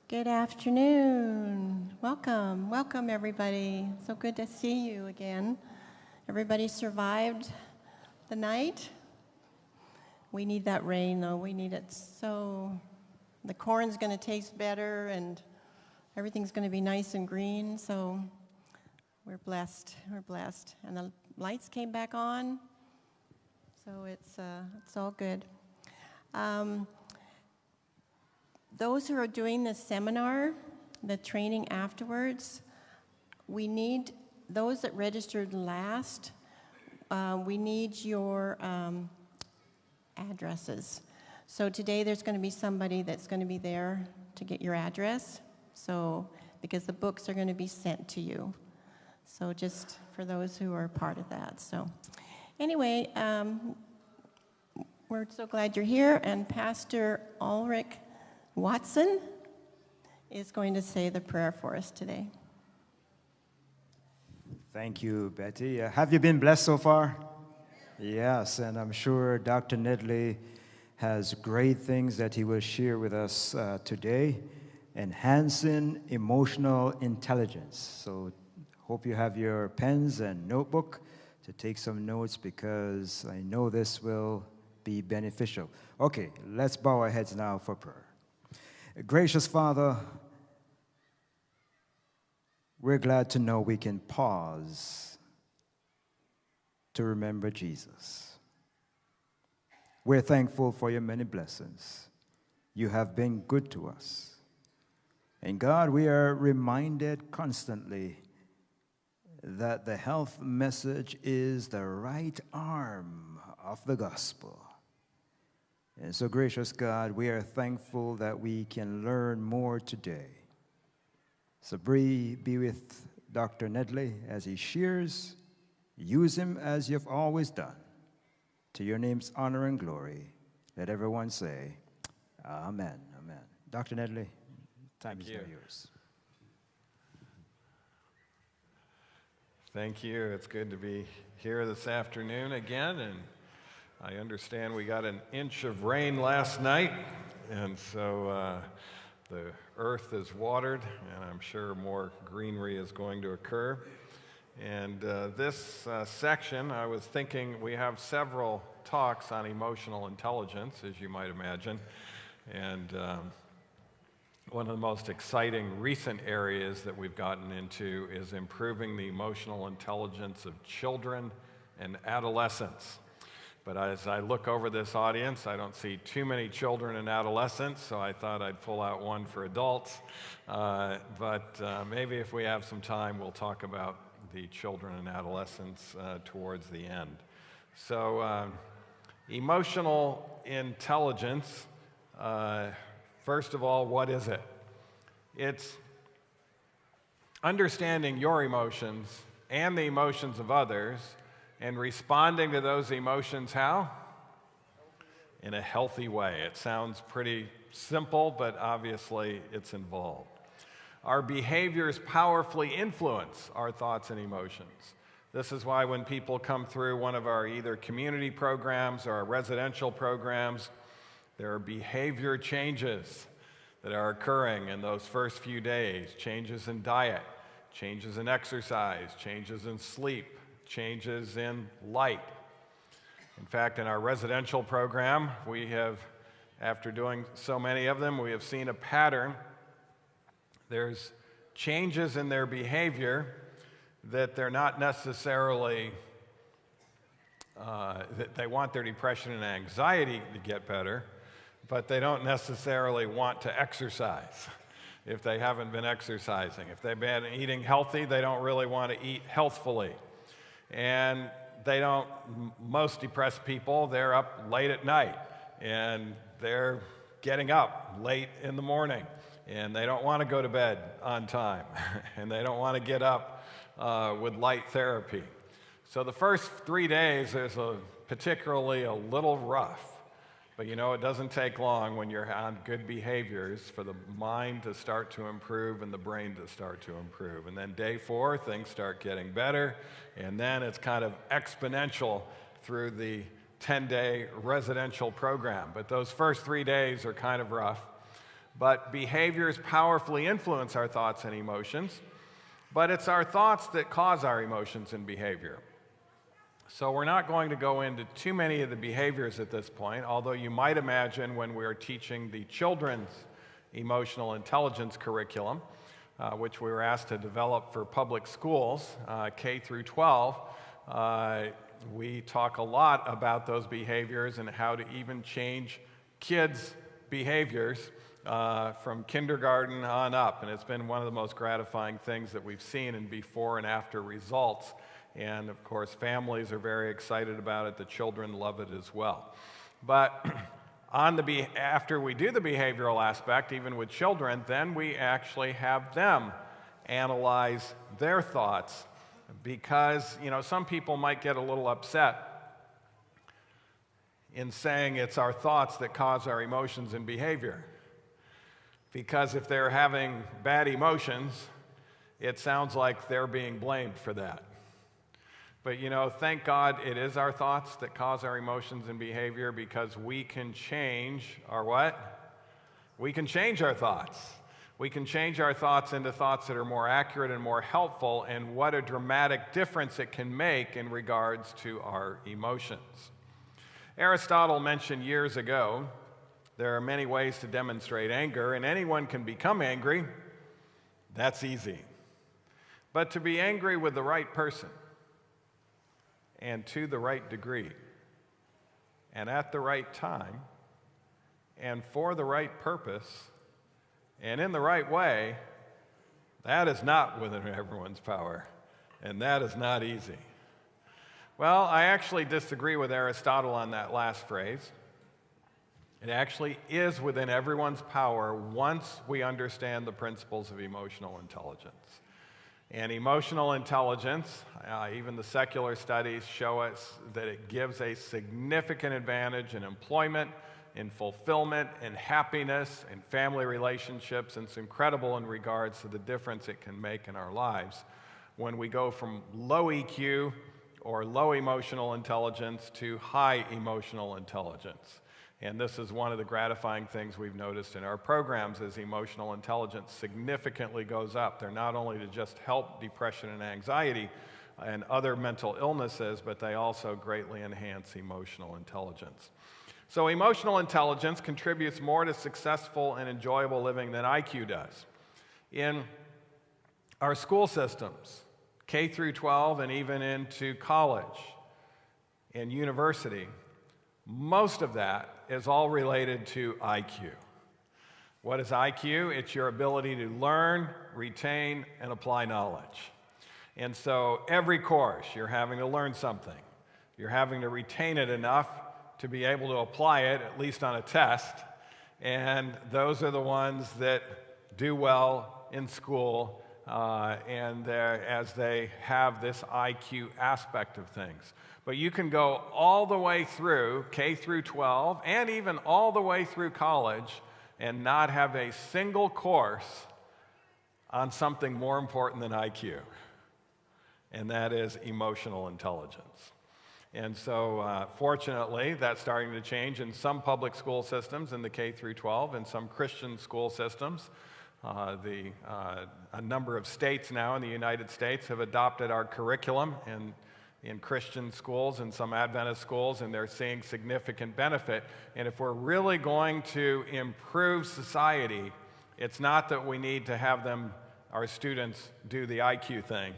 Good afternoon. Welcome everybody. So good to see you again. Everybody survived the night? We need that rain though. We need it so the corn's going to taste better and everything's going to be nice and green. So we're blessed. And the lights came back on. So it's all good. Those who are doing the seminar, the training afterwards, we need those that registered last, we need your addresses. So today there's going to be somebody that's going to be there to get your address, so because the books are going to be sent to you. So just for those who are part of that. So anyway, we're so glad you're here, and Pastor Ulrich Watson is going to say the prayer for us today. Thank you, Betty. Have you been blessed so far? Yes, and I'm sure Dr. Nedley has great things that he will share with us today. Enhancing emotional intelligence. So hope you have your pens and notebook to take some notes, because I know this will be beneficial. Okay, let's bow our heads now for prayer. Gracious Father, we're glad to know we can pause to remember Jesus. We're thankful for your many blessings. You have been good to us. And God, we are reminded constantly that the health message is the right arm of the gospel. And so, gracious God, we are thankful that we can learn more today. So be with Dr. Nedley as he shares. Use him as you've always done. To your name's honor and glory. Let everyone say, Amen. Amen. Dr. Nedley, time is now yours. Thank you. It's good to be here this afternoon again, and I understand we got an inch of rain last night, and so the earth is watered, and I'm sure more greenery is going to occur. And this section, I was thinking, we have several talks on emotional intelligence, as you might imagine, and one of the most exciting recent areas that we've gotten into is improving the emotional intelligence of children and adolescents. But as I look over this audience, I don't see too many children and adolescents, so I thought I'd pull out one for adults. But maybe if we have some time, we'll talk about the children and adolescents towards the end. So emotional intelligence, first of all, what is it? It's understanding your emotions and the emotions of others, and responding to those emotions how? In a healthy way. It sounds pretty simple, but obviously it's involved. Our behaviors powerfully influence our thoughts and emotions. This is why when people come through one of our either community programs or our residential programs, there are behavior changes that are occurring in those first few days. Changes in diet, changes in exercise, changes in sleep, changes in light. In fact, in our residential program, we have, after doing so many of them, we have seen a pattern. There's changes in their behavior that they're not necessarily, that they want their depression and anxiety to get better, but they don't necessarily want to exercise if they haven't been exercising. If they've been eating healthy, they don't really want to eat healthfully. And they don't, most depressed people, they're up late at night, and they're getting up late in the morning, and they don't want to go to bed on time, and they don't want to get up with light therapy. So the first 3 days is particularly a little rough. But you know, it doesn't take long when you're on good behaviors for the mind to start to improve and the brain to start to improve. And then day 4, things start getting better, and then it's kind of exponential through the 10-day residential program. But those first 3 days are kind of rough. But behaviors powerfully influence our thoughts and emotions, but it's our thoughts that cause our emotions and behavior. So we're not going to go into too many of the behaviors at this point, although you might imagine when we're teaching the children's emotional intelligence curriculum, which we were asked to develop for public schools, K through 12, we talk a lot about those behaviors and how to even change kids' behaviors from kindergarten on up. And it's been one of the most gratifying things that we've seen in before and after results. And of course, families are very excited about it. The children love it as well. But after we do the behavioral aspect, even with children, then we actually have them analyze their thoughts, because some people might get a little upset in saying it's our thoughts that cause our emotions and behavior. Because if they're having bad emotions, it sounds like they're being blamed for that. But thank God it is our thoughts that cause our emotions and behavior, because we can change our what? We can change our thoughts. We can change our thoughts into thoughts that are more accurate and more helpful, and what a dramatic difference it can make in regards to our emotions. Aristotle mentioned years ago, there are many ways to demonstrate anger, and anyone can become angry. That's easy. But to be angry with the right person, and to the right degree, and at the right time, and for the right purpose, and in the right way, that is not within everyone's power, and that is not easy. Well, I actually disagree with Aristotle on that last phrase. It actually is within everyone's power once we understand the principles of emotional intelligence. And emotional intelligence, even the secular studies show us that it gives a significant advantage in employment, in fulfillment, in happiness, in family relationships, and it's incredible in regards to the difference it can make in our lives when we go from low EQ or low emotional intelligence to high emotional intelligence. And this is one of the gratifying things we've noticed in our programs as emotional intelligence significantly goes up. They're not only to just help depression and anxiety and other mental illnesses, but they also greatly enhance emotional intelligence. So emotional intelligence contributes more to successful and enjoyable living than IQ does. In our school systems, K through 12 and even into college and university, most of that is all related to IQ. What is IQ? It's your ability to learn, retain, and apply knowledge. And so every course, you're having to learn something. You're having to retain it enough to be able to apply it, at least on a test. And those are the ones that do well in school as they have this IQ aspect of things. But you can go all the way through K through 12 and even all the way through college and not have a single course on something more important than IQ, and that is emotional intelligence. And so, fortunately, that's starting to change in some public school systems in the K through 12 and some Christian school systems. A number of states now in the United States have adopted our curriculum in Christian schools and some Adventist schools, and they're seeing significant benefit. And if we're really going to improve society, it's not that we need to have our students do the IQ thing.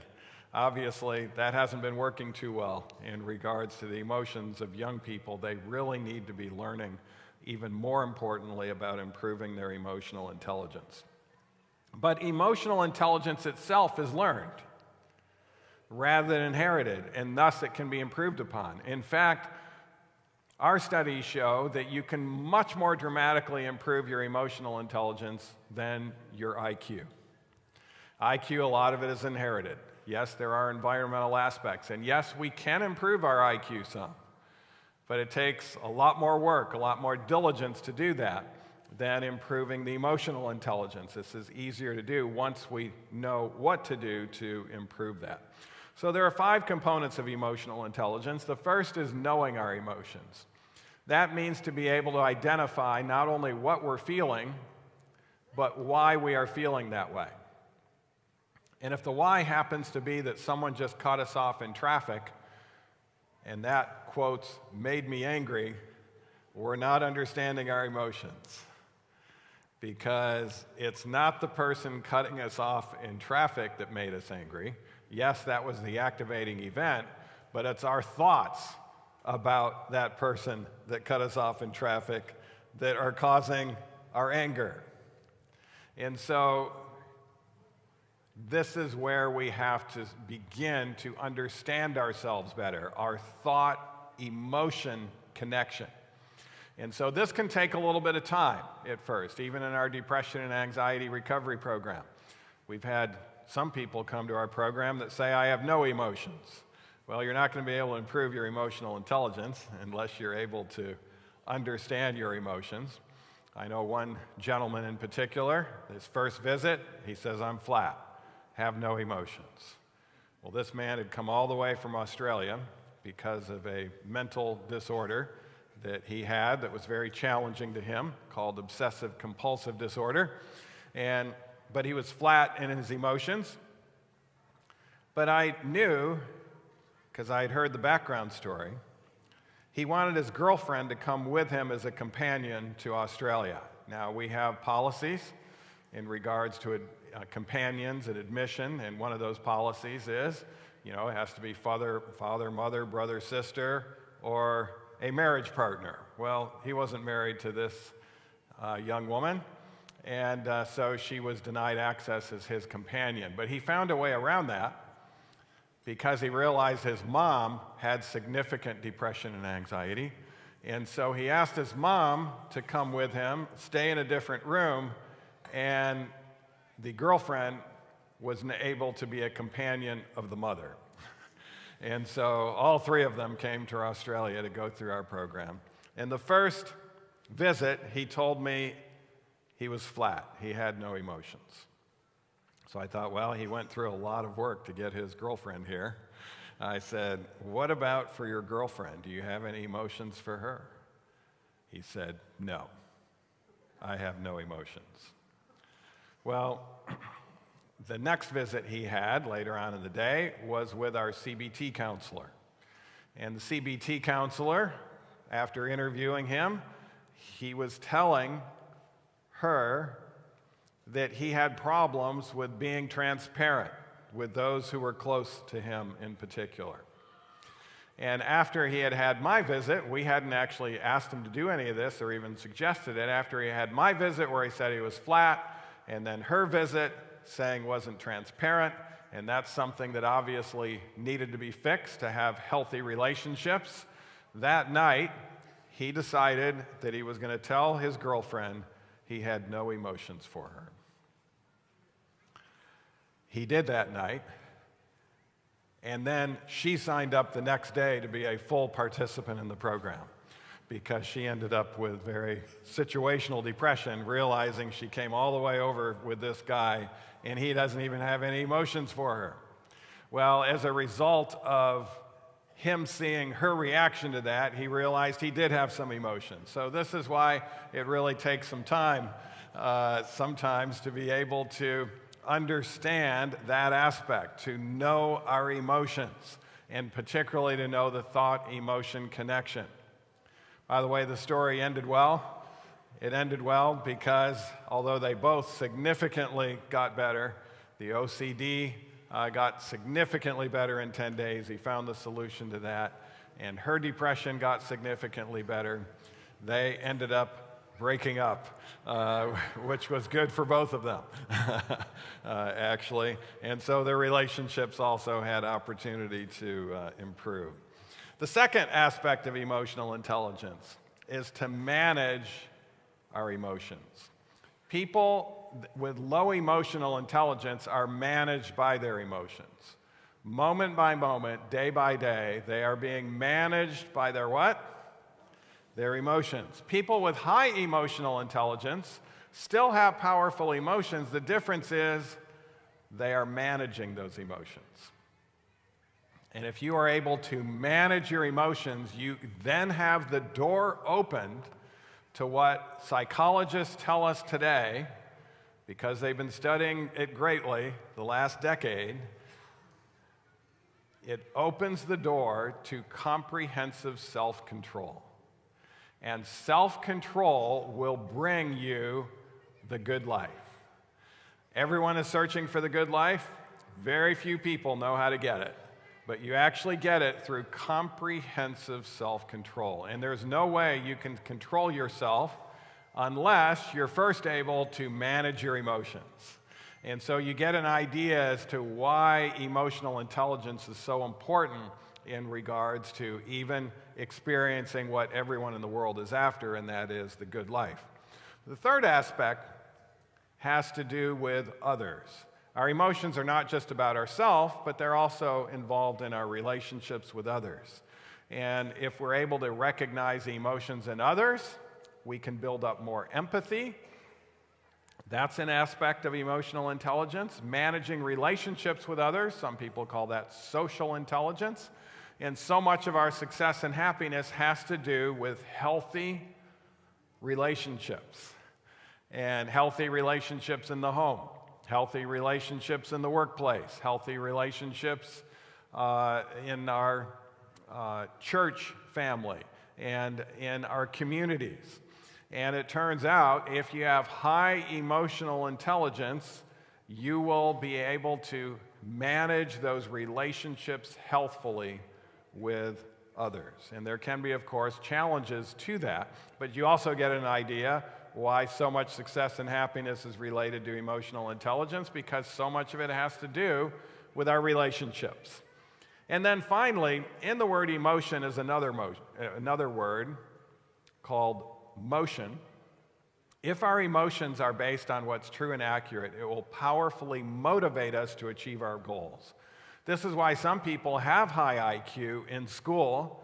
Obviously, that hasn't been working too well in regards to the emotions of young people. They really need to be learning, even more importantly, about improving their emotional intelligence. But emotional intelligence itself is learned rather than inherited, and thus it can be improved upon. In fact, our studies show that you can much more dramatically improve your emotional intelligence than your IQ. IQ, a lot of it is inherited. Yes, there are environmental aspects, and yes, we can improve our IQ some, but it takes a lot more work, a lot more diligence to do that than improving the emotional intelligence. This is easier to do once we know what to do to improve that. So there are 5 components of emotional intelligence. The first is knowing our emotions. That means to be able to identify not only what we're feeling, but why we are feeling that way. And if the why happens to be that someone just cut us off in traffic, and that, quotes, made me angry, we're not understanding our emotions. Because it's not the person cutting us off in traffic that made us angry. Yes, that was the activating event, but it's our thoughts about that person that cut us off in traffic that are causing our anger. And so this is where we have to begin to understand ourselves better, our thought-emotion connection. And so this can take a little bit of time at first, even in our depression and anxiety recovery program. We've had some people come to our program that say, I have no emotions. Well, you're not going to be able to improve your emotional intelligence unless you're able to understand your emotions. I know one gentleman in particular, his first visit, he says, I'm flat, have no emotions. Well, this man had come all the way from Australia because of a mental disorder that he had that was very challenging to him, called obsessive compulsive disorder. But he was flat in his emotions. But I knew, because I had heard the background story, he wanted his girlfriend to come with him as a companion to Australia. Now, we have policies in regards to companions and admission, and one of those policies is, it has to be father, mother, brother, sister, or a marriage partner. Well, he wasn't married to this young woman, and so she was denied access as his companion. But he found a way around that because he realized his mom had significant depression and anxiety. And so he asked his mom to come with him, stay in a different room, and the girlfriend was able to be a companion of the mother. And so all three of them came to Australia to go through our program. In the first visit, he told me he was flat. He had no emotions. So I thought, well, he went through a lot of work to get his girlfriend here. I said, what about for your girlfriend? Do you have any emotions for her? He said, no, I have no emotions. Well, the next visit he had later on in the day was with our CBT counselor. And the CBT counselor, after interviewing him, he was telling her that he had problems with being transparent with those who were close to him in particular. And after he had had my visit, we hadn't actually asked him to do any of this or even suggested it. After he had my visit where he said he was flat, and then her visit saying wasn't transparent, and that's something that obviously needed to be fixed to have healthy relationships, that night he decided that he was going to tell his girlfriend he had no emotions for her. He did that night, and then she signed up the next day to be a full participant in the program because she ended up with very situational depression, realizing she came all the way over with this guy and he doesn't even have any emotions for her. Well, as a result of him seeing her reaction to that, he realized he did have some emotions. So this is why it really takes some time sometimes to be able to understand that aspect, to know our emotions, and particularly to know the thought-emotion connection. By the way, the story ended well. It ended well because although they both significantly got better, the OCD got significantly better in 10 days. He found the solution to that, and her depression got significantly better. They ended up breaking up, which was good for both of them, actually. And so their relationships also had opportunity to improve. The second aspect of emotional intelligence is to manage our emotions. People with low emotional intelligence are managed by their emotions. Moment by moment, day by day, they are being managed by their what? Their emotions. People with high emotional intelligence still have powerful emotions. The difference is they are managing those emotions. And if you are able to manage your emotions, you then have the door opened to what psychologists tell us today because they've been studying it greatly the last decade, it opens the door to comprehensive self-control. And self-control will bring you the good life. Everyone is searching for the good life. Very few people know how to get it. But you actually get it through comprehensive self-control. And there's no way you can control yourself unless you're first able to manage your emotions. And so you get an idea as to why emotional intelligence is so important in regards to even experiencing what everyone in the world is after, and that is the good life. The third aspect has to do with others. Our emotions are not just about ourselves, but they're also involved in our relationships with others. And if we're able to recognize the emotions in others, we can build up more empathy. That's an aspect of emotional intelligence. Managing relationships with others, some people call that social intelligence. And so much of our success and happiness has to do with healthy relationships. And healthy relationships in the home, healthy relationships in the workplace, healthy relationships in our church family and in our communities. And it turns out if you have high emotional intelligence, you will be able to manage those relationships healthfully with others. And there can be, of course, challenges to that, but you also get an idea why so much success and happiness is related to emotional intelligence, because so much of it has to do with our relationships. And then finally, in the word emotion is another word called motion. If our emotions are based on what's true and accurate, it will powerfully motivate us to achieve our goals. This is why some people have high IQ in school,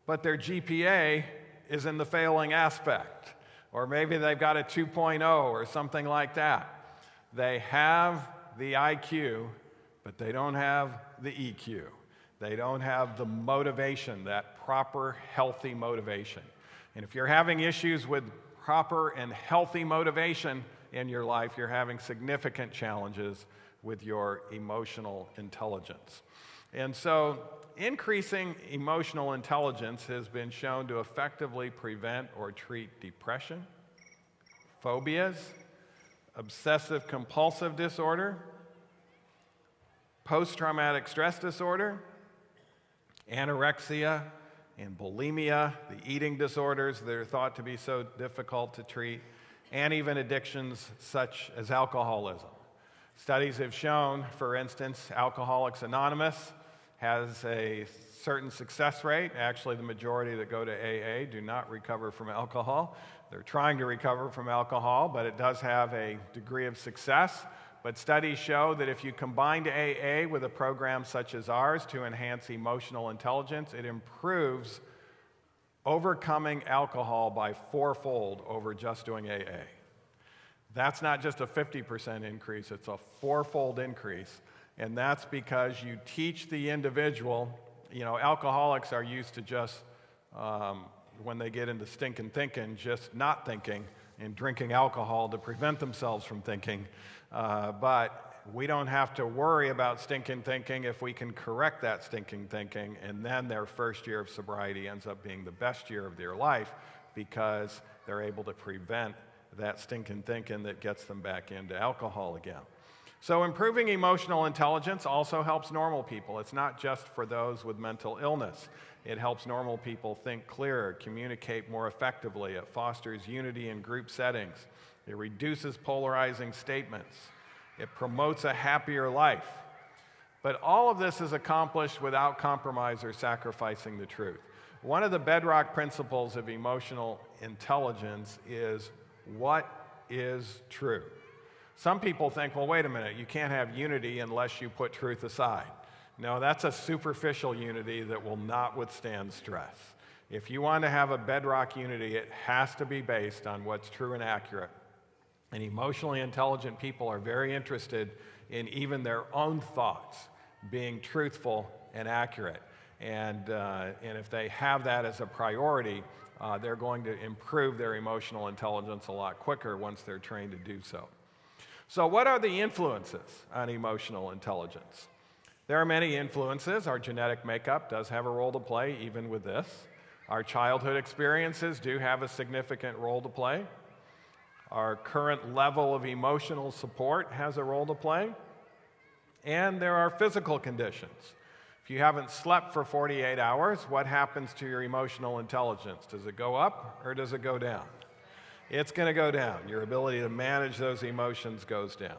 but their GPA is in the failing aspect. Or maybe they've got a 2.0 or something like that. They have the IQ, but they don't have the EQ. They don't have the motivation, that proper, healthy motivation. And if you're having issues with proper and healthy motivation in your life, you're having significant challenges with your emotional intelligence. And so increasing emotional intelligence has been shown to effectively prevent or treat depression, phobias, obsessive compulsive disorder, post-traumatic stress disorder, anorexia, and bulimia, the eating disorders that are thought to be so difficult to treat, and even addictions such as alcoholism. Studies have shown, for instance, Alcoholics Anonymous has a certain success rate. Actually, the majority that go to AA do not recover from alcohol. They're trying to recover from alcohol, but it does have a degree of success. But studies show that if you combine AA with a program such as ours to enhance emotional intelligence, it improves overcoming alcohol by fourfold over just doing AA. That's not just a 50% increase, it's a fourfold increase. And that's because you teach the individual, alcoholics are used to just, when they get into stinking thinking, just not thinking and drinking alcohol to prevent themselves from thinking. But we don't have to worry about stinking thinking if we can correct that stinking thinking, and then their first year of sobriety ends up being the best year of their life because they're able to prevent that stinking thinking that gets them back into alcohol again. So improving emotional intelligence also helps normal people. It's not just for those with mental illness. It helps normal people think clearer, communicate more effectively. It fosters unity in group settings. It reduces polarizing statements. It promotes a happier life. But all of this is accomplished without compromise or sacrificing the truth. One of the bedrock principles of emotional intelligence is what is true. Some people think, well, wait a minute, you can't have unity unless you put truth aside. No, that's a superficial unity that will not withstand stress. If you want to have a bedrock unity, it has to be based on what's true and accurate. And emotionally intelligent people are very interested in even their own thoughts being truthful and accurate. And if they have that as a priority, they're going to improve their emotional intelligence a lot quicker once they're trained to do so. So what are the influences on emotional intelligence? There are many influences. Our genetic makeup does have a role to play, even with this. Our childhood experiences do have a significant role to play. Our current level of emotional support has a role to play. And there are physical conditions. If you haven't slept for 48 hours, what happens to your emotional intelligence? Does it go up or does it go down? It's going to go down. Your ability to manage those emotions goes down.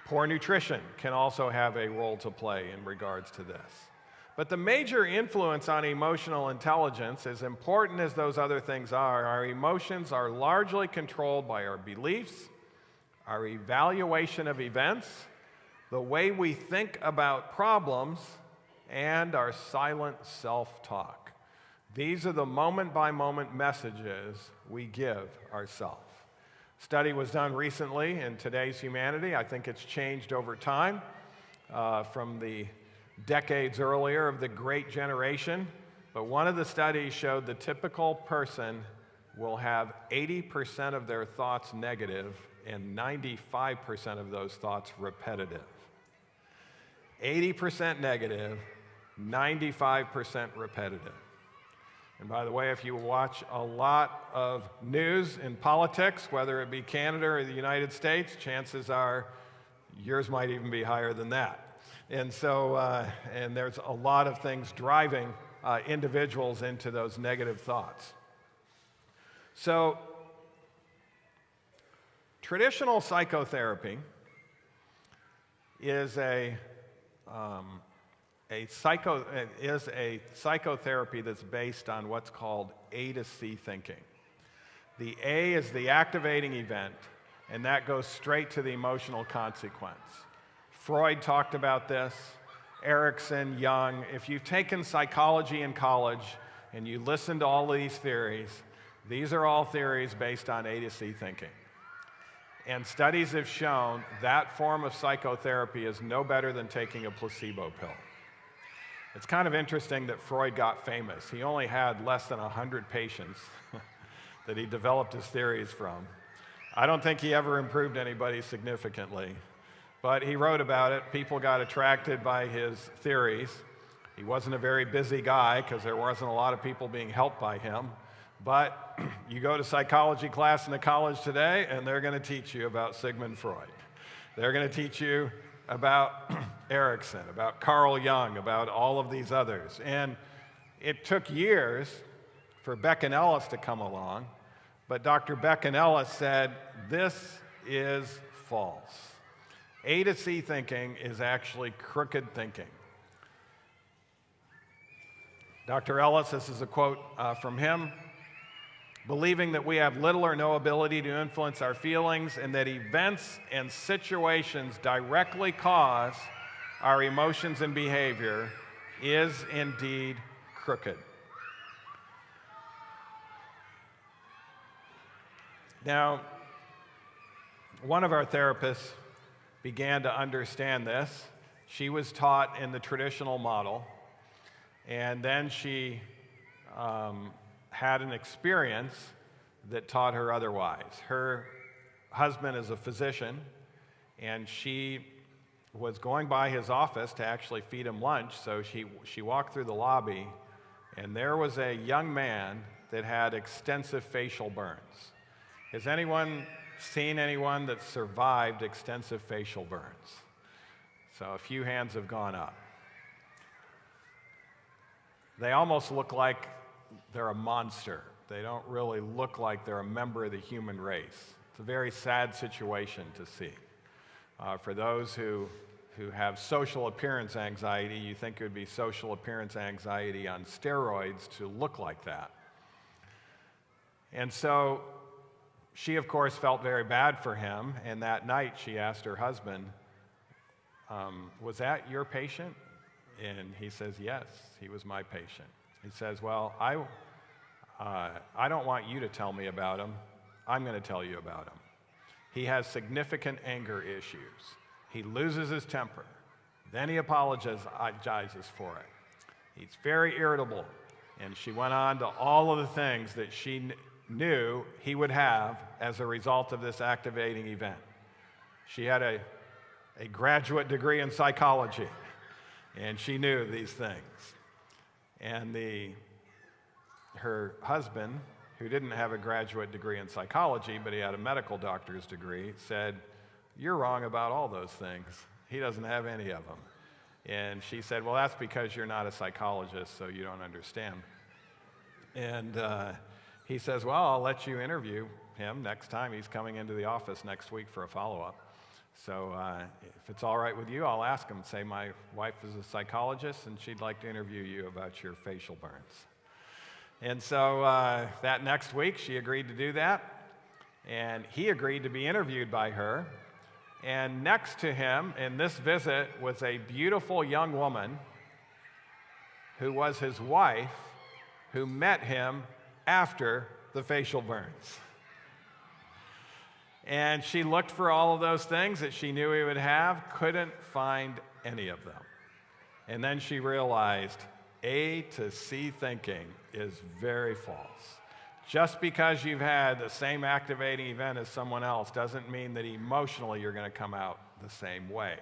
Poor nutrition can also have a role to play in regards to this. But the major influence on emotional intelligence, as important as those other things are, our emotions are largely controlled by our beliefs, our evaluation of events, the way we think about problems, and our silent self-talk. These are the moment-by-moment messages we give ourselves. Study was done recently in Today's Humanity. I think it's changed over time from the decades earlier of the Great Generation. But one of the studies showed the typical person will have 80% of their thoughts negative and 95% of those thoughts repetitive. 80% negative, 95% repetitive. And by the way, if you watch a lot of news in politics, whether it be Canada or the United States, chances are yours might even be higher than that. And so, and there's a lot of things driving individuals into those negative thoughts. So, traditional psychotherapy is a psychotherapy that's based on what's called A to C thinking. The A is the activating event, and that goes straight to the emotional consequence. Freud talked about this, Erickson, Jung. If you've taken psychology in college and you listen to all of these theories, these are all theories based on A to C thinking. And studies have shown that form of psychotherapy is no better than taking a placebo pill. It's kind of interesting that Freud got famous. He only had less than 100 patients that he developed his theories from. I don't think he ever improved anybody significantly, but he wrote about it. People got attracted by his theories. He wasn't a very busy guy because there wasn't a lot of people being helped by him. But you go to psychology class in the college today, and they're going to teach you about Sigmund Freud. They're going to teach you about Erickson, about Carl Jung, about all of these others. And it took years for Beck and Ellis to come along, but Dr. Beck and Ellis said, this is false. A to C thinking is actually crooked thinking. Dr. Ellis, this is a quote from him, believing that we have little or no ability to influence our feelings and that events and situations directly cause our emotions and behavior is indeed crooked. Now, one of our therapists began to understand this. She was taught in the traditional model, and then she had an experience that taught her otherwise. Her husband is a physician, and she was going by his office to actually feed him lunch, so she walked through the lobby, and there was a young man that had extensive facial burns. Has anyone seen anyone that survived extensive facial burns? So a few hands have gone up. They almost look like they're a monster. They don't really look like they're a member of the human race. It's a very sad situation to see. For those who have social appearance anxiety, you think it would be social appearance anxiety on steroids to look like that. And so she, of course, felt very bad for him, and that night she asked her husband, was that your patient? And he says, yes, he was my patient. He says, well, I don't want you to tell me about him. I'm going to tell you about him. He has significant anger issues. He loses his temper. Then he apologizes for it. He's very irritable. And she went on to all of the things that she knew he would have as a result of this activating event. She had a graduate degree in psychology, and she knew these things. And her husband, who didn't have a graduate degree in psychology, but he had a medical doctor's degree, said, "You're wrong about all those things. He doesn't have any of them." And she said, "Well, that's because you're not a psychologist, so you don't understand." And he says, "Well, I'll let you interview him next time. He's coming into the office next week for a follow-up. So if it's all right with you, I'll ask him, say my wife is a psychologist and she'd like to interview you about your facial burns." And so that next week, she agreed to do that, and he agreed to be interviewed by her. And next to him in this visit was a beautiful young woman who was his wife, who met him after the facial burns. And she looked for all of those things that she knew he would have, couldn't find any of them. And then she realized A to C thinking is very false. Just because you've had the same activating event as someone else doesn't mean that emotionally you're going to come out the same way.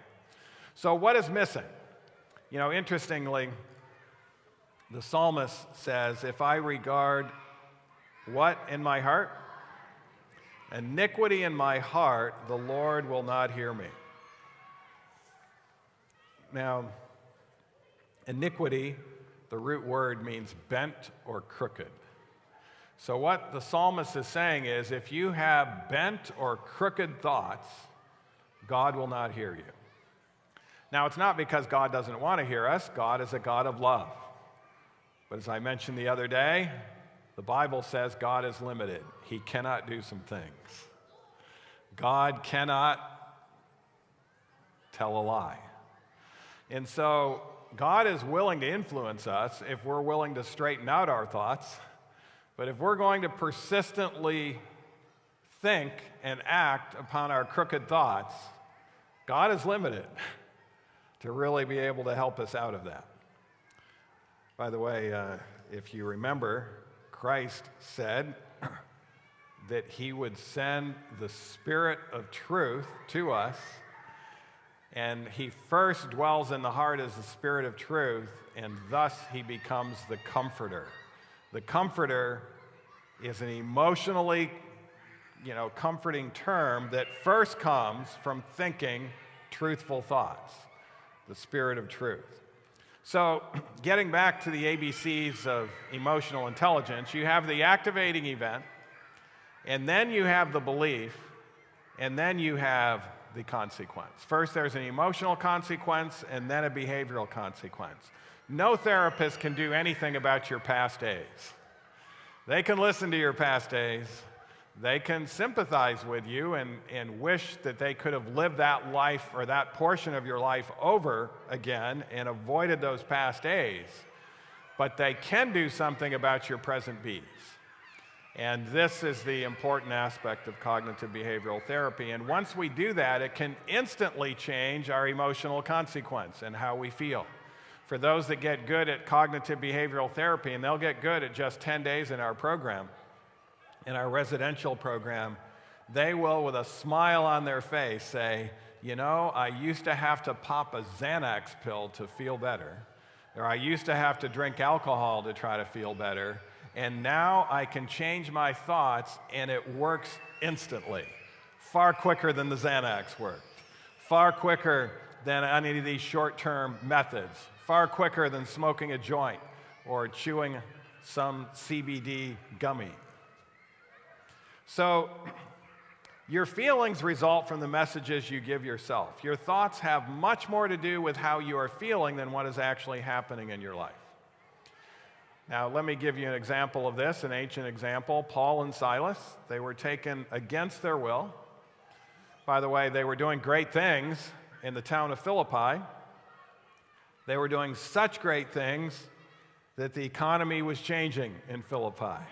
So what is missing? You know, interestingly, the psalmist says, "If I regard what in my heart? Iniquity in my heart, the Lord will not hear me." Now, iniquity, the root word, means bent or crooked. So what the psalmist is saying is, if you have bent or crooked thoughts, God will not hear you. Now, it's not because God doesn't want to hear us. God is a God of love. But as I mentioned the other day, the Bible says God is limited. He cannot do some things. God cannot tell a lie. And so God is willing to influence us if we're willing to straighten out our thoughts. But if we're going to persistently think and act upon our crooked thoughts, God is limited to really be able to help us out of that. By the way, if you remember, Christ said that he would send the Spirit of truth to us, and he first dwells in the heart as the Spirit of truth, and thus he becomes the Comforter. The Comforter is an emotionally, comforting term that first comes from thinking truthful thoughts, the Spirit of truth. So, getting back to the ABCs of emotional intelligence, you have the activating event, and then you have the belief, and then you have the consequence. First, there's an emotional consequence, and then a behavioral consequence. No therapist can do anything about your past days. They can listen to your past days. They can sympathize with you and wish that they could have lived that life or that portion of your life over again and avoided those past days. But they can do something about your present bees. And this is the important aspect of cognitive behavioral therapy. And once we do that, it can instantly change our emotional consequence and how we feel. For those that get good at cognitive behavioral therapy, and they'll get good at just 10 days in our program, in our residential program, they will, with a smile on their face, say, I used to have to pop a Xanax pill to feel better, or I used to have to drink alcohol to try to feel better, and now I can change my thoughts, and it works instantly, far quicker than the Xanax worked, far quicker than any of these short-term methods, far quicker than smoking a joint or chewing some CBD gummy. So, your feelings result from the messages you give yourself. Your thoughts have much more to do with how you are feeling than what is actually happening in your life. Now, let me give you an example of this, an ancient example. Paul and Silas, they were taken against their will. By the way, they were doing great things in the town of Philippi. They were doing such great things that the economy was changing in Philippi.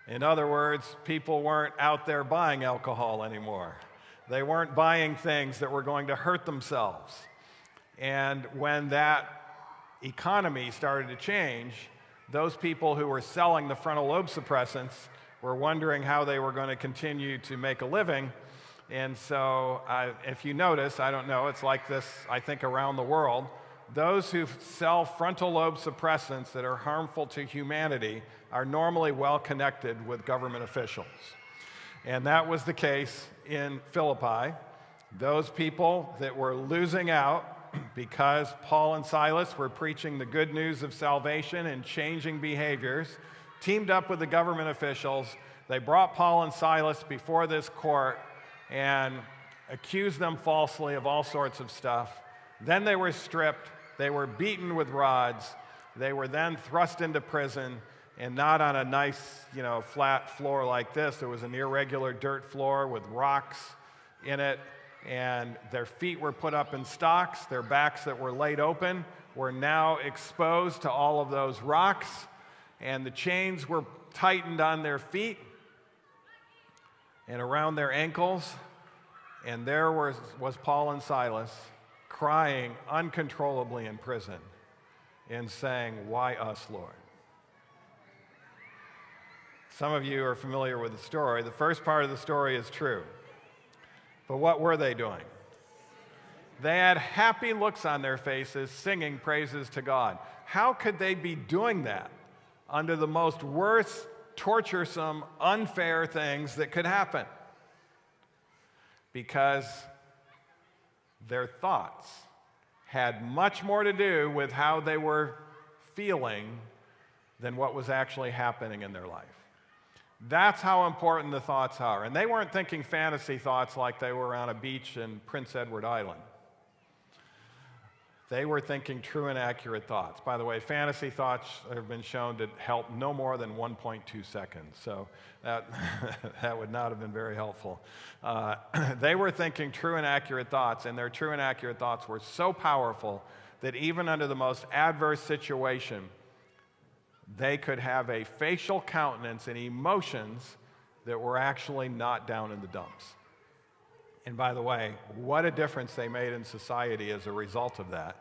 In other words, people weren't out there buying alcohol anymore. They weren't buying things that were going to hurt themselves. And when that economy started to change, those people who were selling the frontal lobe suppressants were wondering how they were going to continue to make a living. And so if you notice, I don't know, it's like this, I think, around the world. Those who sell frontal lobe suppressants that are harmful to humanity are normally well connected with government officials. And that was the case in Philippi. Those people that were losing out because Paul and Silas were preaching the good news of salvation and changing behaviors, teamed up with the government officials. They brought Paul and Silas before this court and accused them falsely of all sorts of stuff. Then they were stripped. They were beaten with rods. They were then thrust into prison, and not on a nice, flat floor like this. There was an irregular dirt floor with rocks in it, and their feet were put up in stocks. Their backs that were laid open were now exposed to all of those rocks, and the chains were tightened on their feet and around their ankles, and there was Paul and Silas crying uncontrollably in prison and saying, "Why us, Lord?" Some of you are familiar with the story. The first part of the story is true. But what were they doing? They had happy looks on their faces, singing praises to God. How could they be doing that under the most worst, torturesome, unfair things that could happen? Because their thoughts had much more to do with how they were feeling than what was actually happening in their life. That's how important the thoughts are. And they weren't thinking fantasy thoughts like they were on a beach in Prince Edward Island. They were thinking true and accurate thoughts. By the way, fantasy thoughts have been shown to help no more than 1.2 seconds. So that, that would not have been very helpful. They were thinking true and accurate thoughts, and their true and accurate thoughts were so powerful that even under the most adverse situation, they could have a facial countenance and emotions that were actually not down in the dumps. And by the way, what a difference they made in society as a result of that.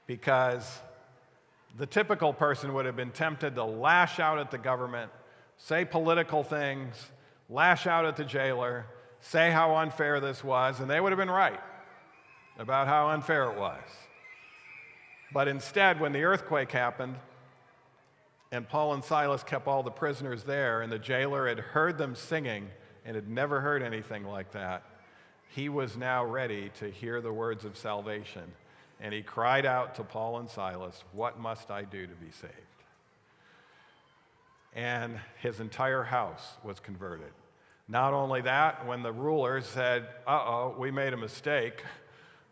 Because the typical person would have been tempted to lash out at the government, say political things, lash out at the jailer, say how unfair this was, and they would have been right about how unfair it was. But instead, when the earthquake happened, and Paul and Silas kept all the prisoners there, and the jailer had heard them singing and had never heard anything like that, he was now ready to hear the words of salvation. And he cried out to Paul and Silas, "What must I do to be saved?" And his entire house was converted. Not only that, when the rulers said, "Uh-oh, we made a mistake.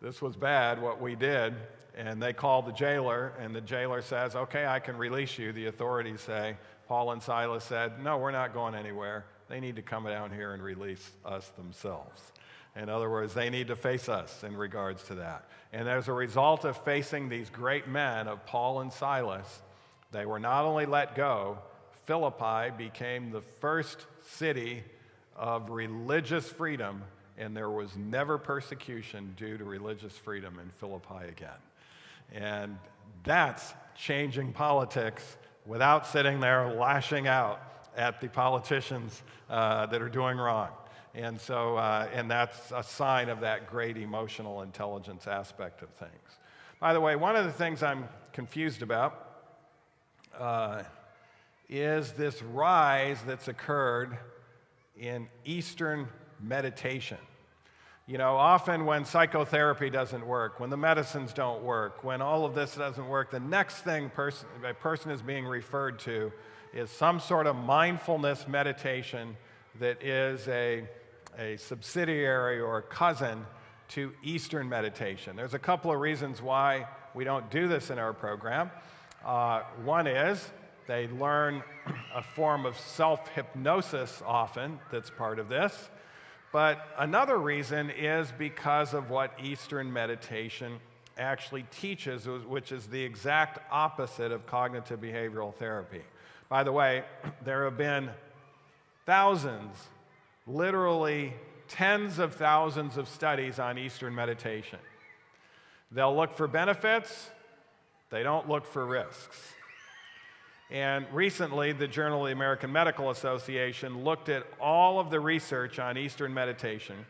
This was bad, what we did," and they called the jailer, and the jailer says, "Okay, I can release you." The authorities say, Paul and Silas said, "No, we're not going anywhere. They need to come down here and release us themselves." In other words, they need to face us in regards to that. And as a result of facing these great men of Paul and Silas, they were not only let go, Philippi became the first city of religious freedom, and there was never persecution due to religious freedom in Philippi again. And that's changing politics without sitting there lashing out at the politicians that are doing wrong. And so, and that's a sign of that great emotional intelligence aspect of things. By the way, one of the things I'm confused about is this rise that's occurred in Eastern meditation. You know, often when psychotherapy doesn't work, when the medicines don't work, when all of this doesn't work, the next thing a person is being referred to is some sort of mindfulness meditation that is a subsidiary or a cousin to Eastern meditation. There's a couple of reasons why we don't do this in our program. One is they learn a form of self-hypnosis often that's part of this. But another reason is because of what Eastern meditation actually teaches, which is the exact opposite of cognitive behavioral therapy. By the way, there have been thousands, literally tens of thousands of studies on Eastern meditation. They'll look for benefits, they don't look for risks. And recently, the Journal of the American Medical Association looked at all of the research on Eastern meditation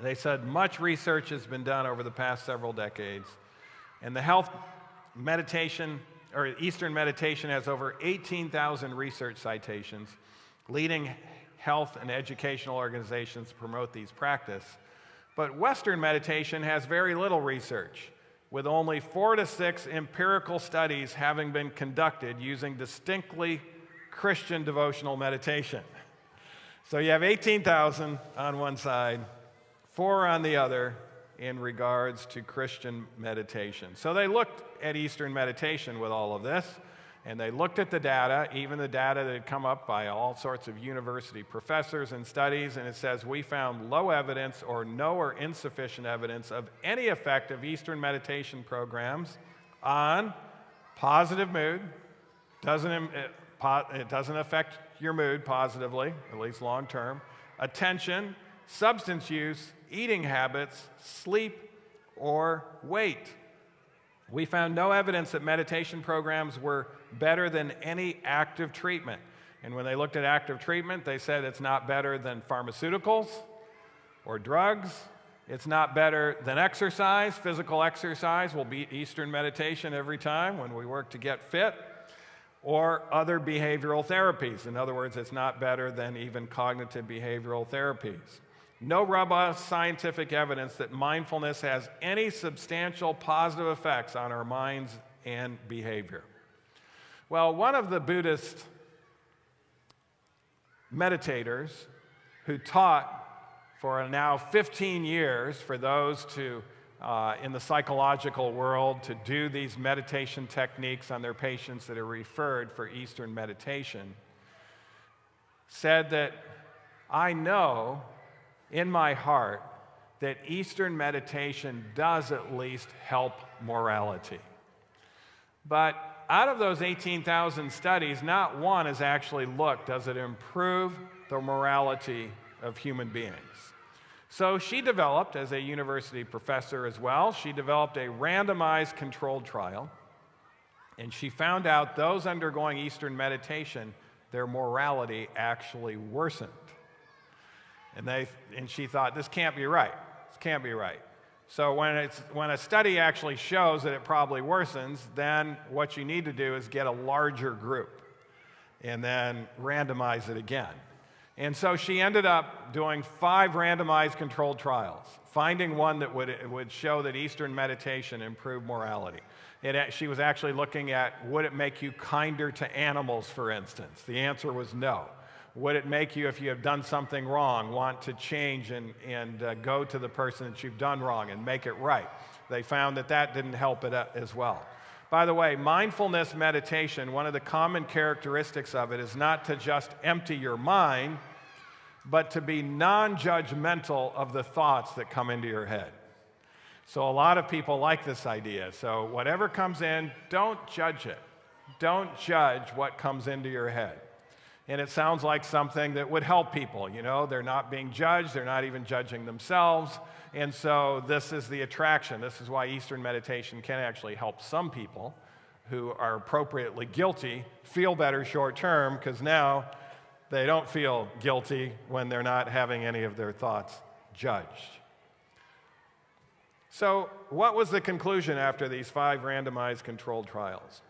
They said much research has been done over the past several decades, and the health meditation, or Eastern meditation, has over 18,000 research citations. Leading health and educational organizations promote these practices. But Western meditation has very little research, with only 4 to 6 empirical studies having been conducted using distinctly Christian devotional meditation. So you have 18,000 on one side, 4 on the other in regards to Christian meditation. So they looked at Eastern meditation with all of this, and they looked at the data, even the data that had come up by all sorts of university professors and studies, and it says we found low evidence or no or insufficient evidence of any effect of Eastern meditation programs on positive mood. It doesn't affect your mood positively, at least long term, attention, substance use, eating habits, sleep, or weight. We found no evidence that meditation programs were better than any active treatment. And when they looked at active treatment, they said it's not better than pharmaceuticals or drugs. It's not better than exercise. Physical exercise will beat Eastern meditation every time when we work to get fit, or other behavioral therapies. In other words, it's not better than even cognitive behavioral therapies. No robust scientific evidence that mindfulness has any substantial positive effects on our minds and behavior. Well, one of the Buddhist meditators who taught for now 15 years for those in the psychological world to do these meditation techniques on their patients that are referred for Eastern meditation, said that I know in my heart that Eastern meditation does at least help morality. But out of those 18,000 studies, not one has actually looked, does it improve the morality of human beings? So she developed, as a university professor as well, she developed a randomized controlled trial, and she found out those undergoing Eastern meditation, their morality actually worsened. And she thought, this can't be right. This can't be right. So when a study actually shows that it probably worsens, then what you need to do is get a larger group and then randomize it again. And so she ended up doing 5 randomized controlled trials, finding one that would show that Eastern meditation improved morality. She was actually looking at, would it make you kinder to animals, for instance? The answer was no. Would it make you, if you have done something wrong, want to change and go to the person that you've done wrong and make it right? They found that didn't help it as well. By the way, mindfulness meditation, one of the common characteristics of it is not to just empty your mind, but to be non-judgmental of the thoughts that come into your head. So a lot of people like this idea. So whatever comes in, don't judge it. Don't judge what comes into your head. And it sounds like something that would help people. You know, they're not being judged, they're not even judging themselves. And so this is the attraction. This is why Eastern meditation can actually help some people who are appropriately guilty feel better short term, because now they don't feel guilty when they're not having any of their thoughts judged. So what was the conclusion after these 5 randomized controlled trials?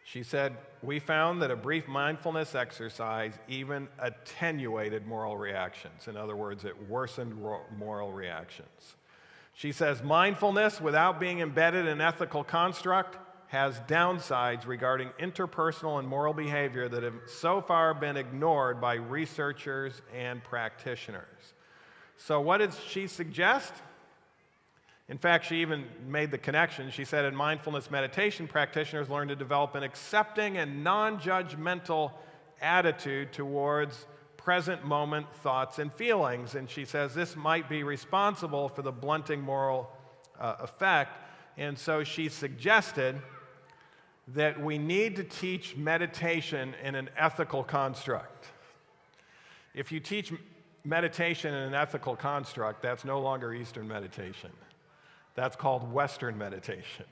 She said, we found that a brief mindfulness exercise even attenuated moral reactions. In other words, it worsened moral reactions. She says, mindfulness, without being embedded in an ethical construct, has downsides regarding interpersonal and moral behavior that have so far been ignored by researchers and practitioners. So what did she suggest? In fact, she even made the connection. She said in mindfulness meditation, practitioners learn to develop an accepting and non-judgmental attitude towards present moment thoughts and feelings. And she says this might be responsible for the blunting moral effect. And so she suggested that we need to teach meditation in an ethical construct. If you teach meditation in an ethical construct, that's no longer Eastern meditation. That's called Western meditation.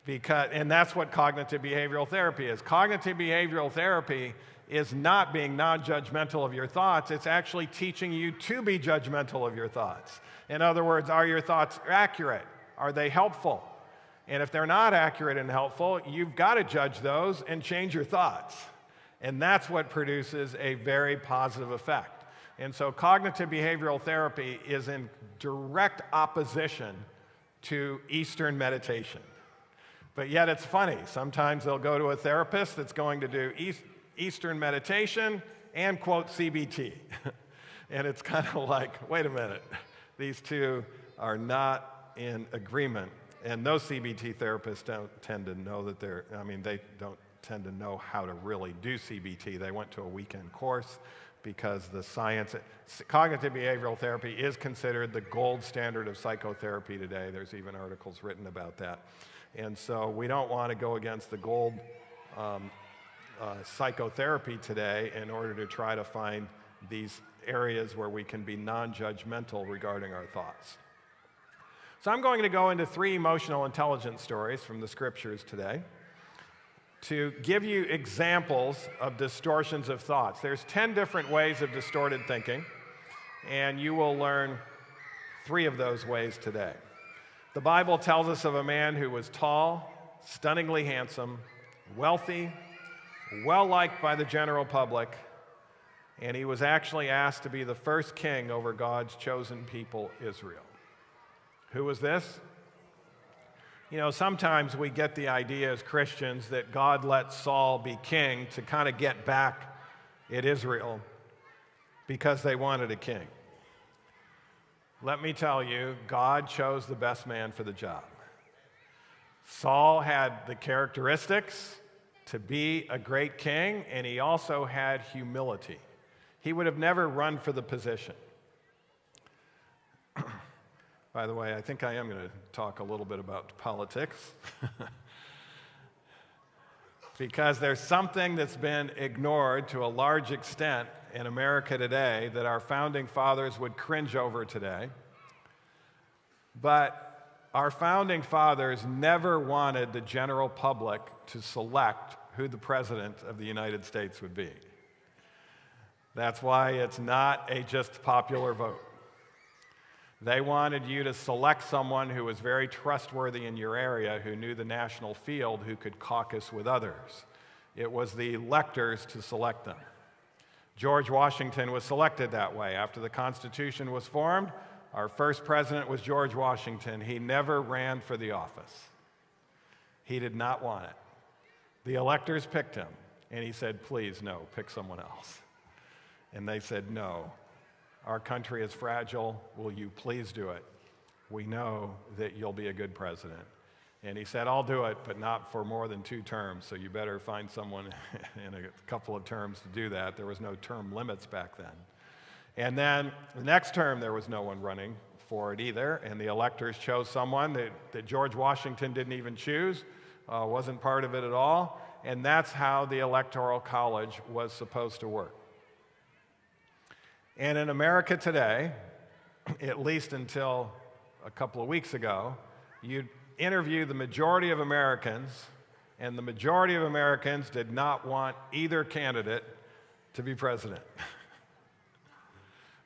And that's what cognitive behavioral therapy is. Cognitive behavioral therapy is not being non-judgmental of your thoughts. It's actually teaching you to be judgmental of your thoughts. In other words, are your thoughts accurate? Are they helpful? And if they're not accurate and helpful, you've got to judge those and change your thoughts. And that's what produces a very positive effect. And so cognitive behavioral therapy is in direct opposition to Eastern meditation. But yet it's funny. Sometimes they'll go to a therapist that's going to do Eastern meditation and quote CBT. And it's kind of like, wait a minute, these two are not in agreement. And those CBT therapists don't tend to know that they don't tend to know how to really do CBT. They went to a weekend course because the science, cognitive behavioral therapy is considered the gold standard of psychotherapy today. There's even articles written about that. And so we don't want to go against the gold psychotherapy today in order to try to find these areas where we can be non-judgmental regarding our thoughts. So I'm going to go into 3 emotional intelligence stories from the scriptures today to give you examples of distortions of thoughts. There's 10 different ways of distorted thinking, and you will learn 3 of those ways today. The Bible tells us of a man who was tall, stunningly handsome, wealthy, well-liked by the general public, and he was actually asked to be the first king over God's chosen people, Israel. Who was this? You know, sometimes we get the idea as Christians that God let Saul be king to kind of get back at Israel because they wanted a king. Let me tell you, God chose the best man for the job. Saul had the characteristics to be a great king, and he also had humility. He would have never run for the position. By the way, I think I am going to talk a little bit about politics because there's something that's been ignored to a large extent in America today that our founding fathers would cringe over today. But our founding fathers never wanted the general public to select who the president of the United States would be. That's why it's not a just popular vote. They wanted you to select someone who was very trustworthy in your area, who knew the national field, who could caucus with others. It was the electors to select them. George Washington was selected that way. After the Constitution was formed, our first president was George Washington. He never ran for the office. He did not want it. The electors picked him, and he said, please, no, pick someone else. And they said, no. Our country is fragile. Will you please do it? We know that you'll be a good president. And he said, I'll do it, but not for more than 2 terms, so you better find someone in a couple of terms to do that. There was no term limits back then. And then the next term, there was no one running for it either, and the electors chose someone that George Washington didn't even choose, wasn't part of it at all, and that's how the Electoral College was supposed to work. And in America today, at least until a couple of weeks ago, you'd interview the majority of Americans, and the majority of Americans did not want either candidate to be president.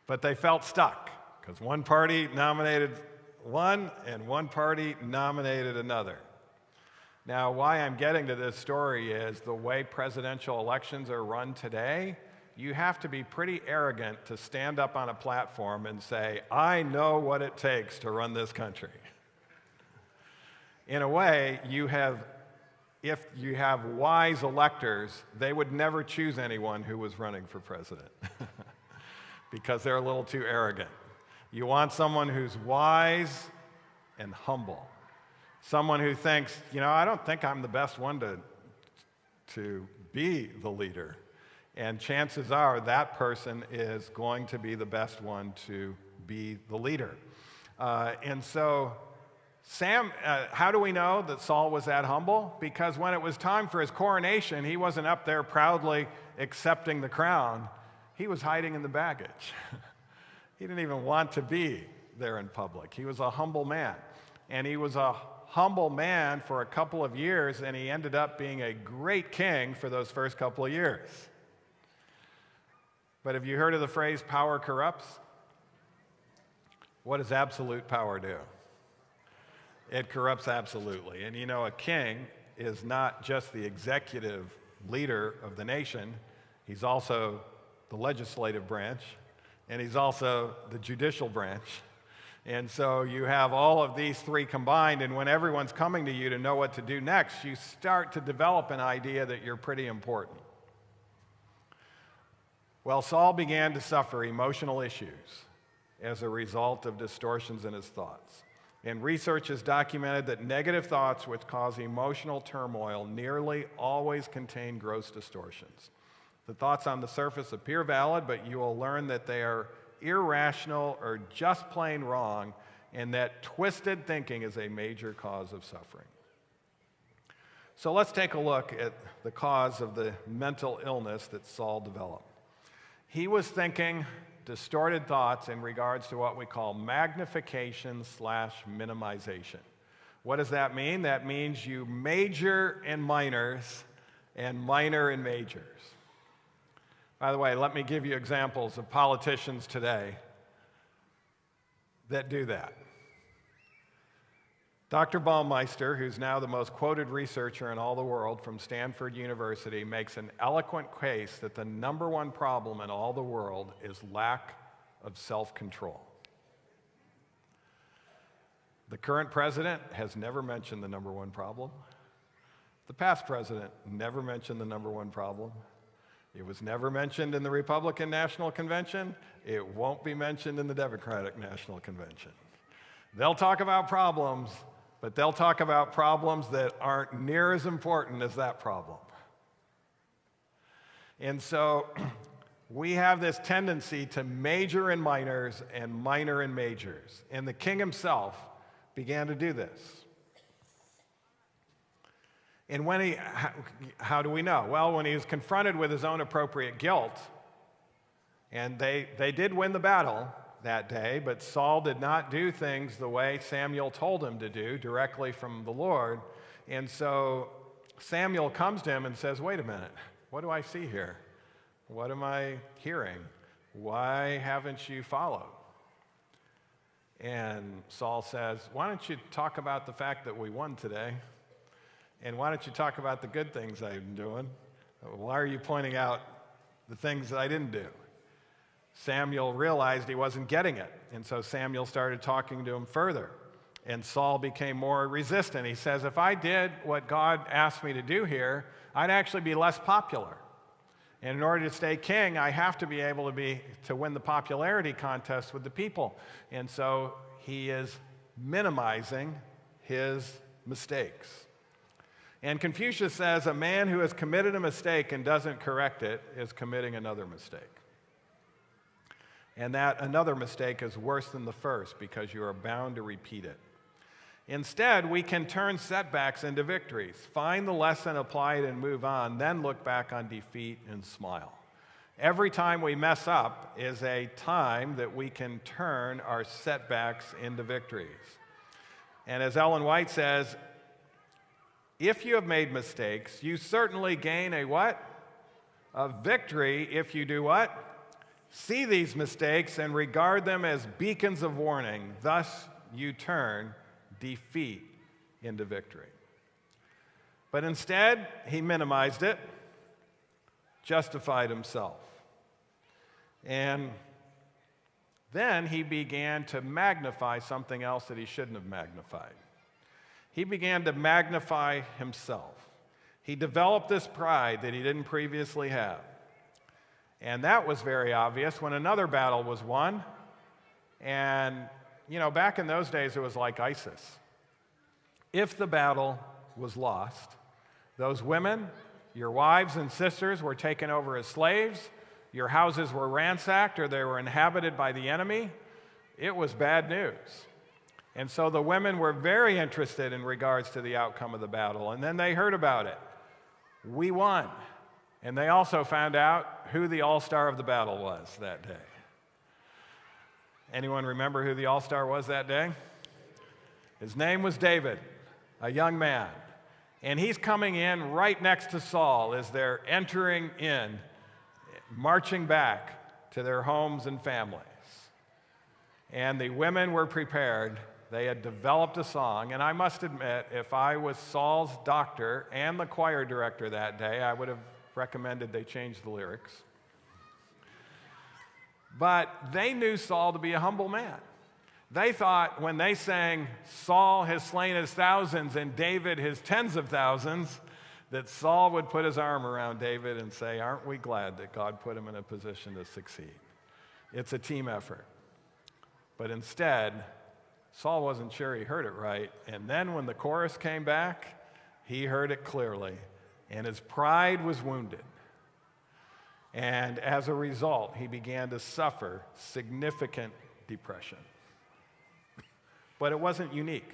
But they felt stuck, because one party nominated one, and one party nominated another. Now, why I'm getting to this story is the way presidential elections are run today, you have to be pretty arrogant to stand up on a platform and say, I know what it takes to run this country. In a way, if you have wise electors, they would never choose anyone who was running for president because they're a little too arrogant. You want someone who's wise and humble. Someone who thinks, I don't think I'm the best one to be the leader. And chances are that person is going to be the best one to be the leader. And so how do we know that Saul was that humble? Because when it was time for his coronation, he wasn't up there proudly accepting the crown. He was hiding in the baggage. He didn't even want to be there in public. He was a humble man. And he was a humble man for a couple of years, and he ended up being a great king for those first couple of years. But have you heard of the phrase power corrupts? What does absolute power do? It corrupts absolutely. And you know, a king is not just the executive leader of the nation, he's also the legislative branch, and he's also the judicial branch. And so you have all of these three combined, and when everyone's coming to you to know what to do next, you start to develop an idea that you're pretty important. Well, Saul began to suffer emotional issues as a result of distortions in his thoughts. And research has documented that negative thoughts which cause emotional turmoil nearly always contain gross distortions. The thoughts on the surface appear valid, but you will learn that they are irrational or just plain wrong, and that twisted thinking is a major cause of suffering. So let's take a look at the cause of the mental illness that Saul developed. He was thinking distorted thoughts in regards to what we call magnification/minimization. What does that mean? That means you major in minors and minor in majors. By the way, let me give you examples of politicians today that do that. Dr. Baumeister, who's now the most quoted researcher in all the world from Stanford University, makes an eloquent case that the number one problem in all the world is lack of self-control. The current president has never mentioned the number one problem. The past president never mentioned the number one problem. It was never mentioned in the Republican National Convention. It won't be mentioned in the Democratic National Convention. They'll talk about problems, but they'll talk about problems that aren't near as important as that problem. And so we have this tendency to major in minors and minor in majors. And the king himself began to do this. And when how do we know? Well, when he was confronted with his own appropriate guilt, and they did win the battle that day, but Saul did not do things the way Samuel told him to do directly from the Lord. And so Samuel comes to him and says, wait a minute, what do I see here? What am I hearing? Why haven't you followed? And Saul says, why don't you talk about the fact that we won today? And why don't you talk about the good things I've been doing? Why are you pointing out the things that I didn't do? Samuel realized he wasn't getting it, and so Samuel started talking to him further. And Saul became more resistant. He says, if I did what God asked me to do here, I'd actually be less popular. And in order to stay king, I have to be able to win the popularity contest with the people. And so he is minimizing his mistakes. And Confucius says, a man who has committed a mistake and doesn't correct it is committing another mistake. And that another mistake is worse than the first because you are bound to repeat it. Instead, we can turn setbacks into victories, find the lesson, apply it, and move on, then look back on defeat and smile. Every time we mess up is a time that we can turn our setbacks into victories. And as Ellen White says, if you have made mistakes, you certainly gain a what? A victory if you do what? See these mistakes and regard them as beacons of warning. Thus, you turn defeat into victory. But instead, he minimized it, justified himself. And then he began to magnify something else that he shouldn't have magnified. He began to magnify himself. He developed this pride that he didn't previously have. And that was very obvious when another battle was won. And, you know, back in those days, it was like ISIS. If the battle was lost, those women, your wives and sisters, were taken over as slaves, your houses were ransacked, or they were inhabited by the enemy. It was bad news. And so the women were very interested in regards to the outcome of the battle. And then they heard about it. We won. And they also found out who the all-star of the battle was that day. Anyone remember who the all-star was that day? His name was David, a young man. And he's coming in right next to Saul as they're entering in, marching back to their homes and families. And the women were prepared. They had developed a song. And I must admit, if I was Saul's doctor and the choir director that day, I would have recommended they change the lyrics. But they knew Saul to be a humble man. They thought when they sang, Saul has slain his thousands and David his tens of thousands, that Saul would put his arm around David and say, aren't we glad that God put him in a position to succeed? It's a team effort. But instead, Saul wasn't sure he heard it right. And then when the chorus came back, he heard it clearly. And his pride was wounded. And as a result, he began to suffer significant depression. But it wasn't unique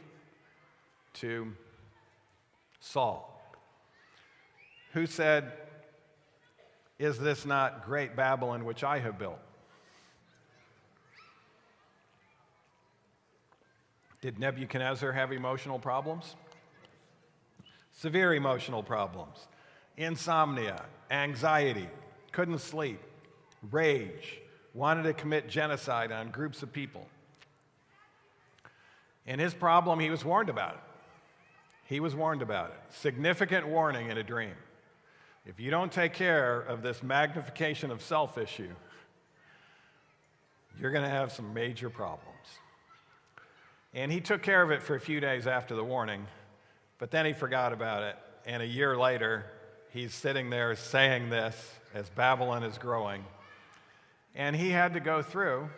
to Saul, who said, is this not great Babylon which I have built? Did Nebuchadnezzar have emotional problems? Severe emotional problems. Insomnia, anxiety, couldn't sleep, rage, wanted to commit genocide on groups of people. And his problem, he was warned about it. He was warned about it. Significant warning in a dream. If you don't take care of this magnification of self issue, you're going to have some major problems. And he took care of it for a few days after the warning, but then he forgot about it. And a year later, he's sitting there saying this as Babylon is growing. And he had to go through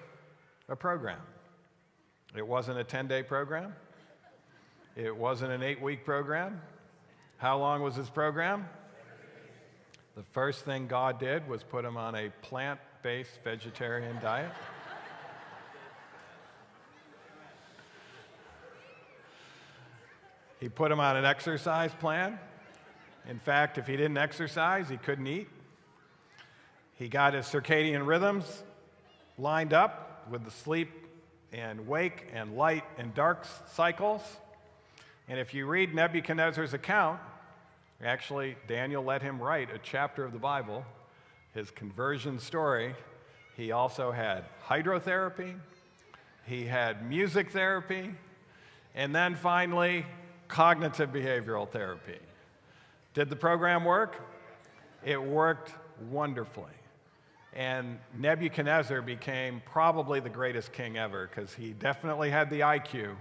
a program. It wasn't a 10-day program. It wasn't an 8-week program. How long was his program? The first thing God did was put him on a plant-based vegetarian diet. He put him on an exercise plan. In fact, if he didn't exercise, he couldn't eat. He got his circadian rhythms lined up with the sleep and wake and light and dark cycles. And if you read Nebuchadnezzar's account, actually, Daniel let him write a chapter of the Bible, his conversion story. He also had hydrotherapy, he had music therapy, and then finally, cognitive behavioral therapy. Did the program work? It worked wonderfully. And Nebuchadnezzar became probably the greatest king ever because he definitely had the IQ,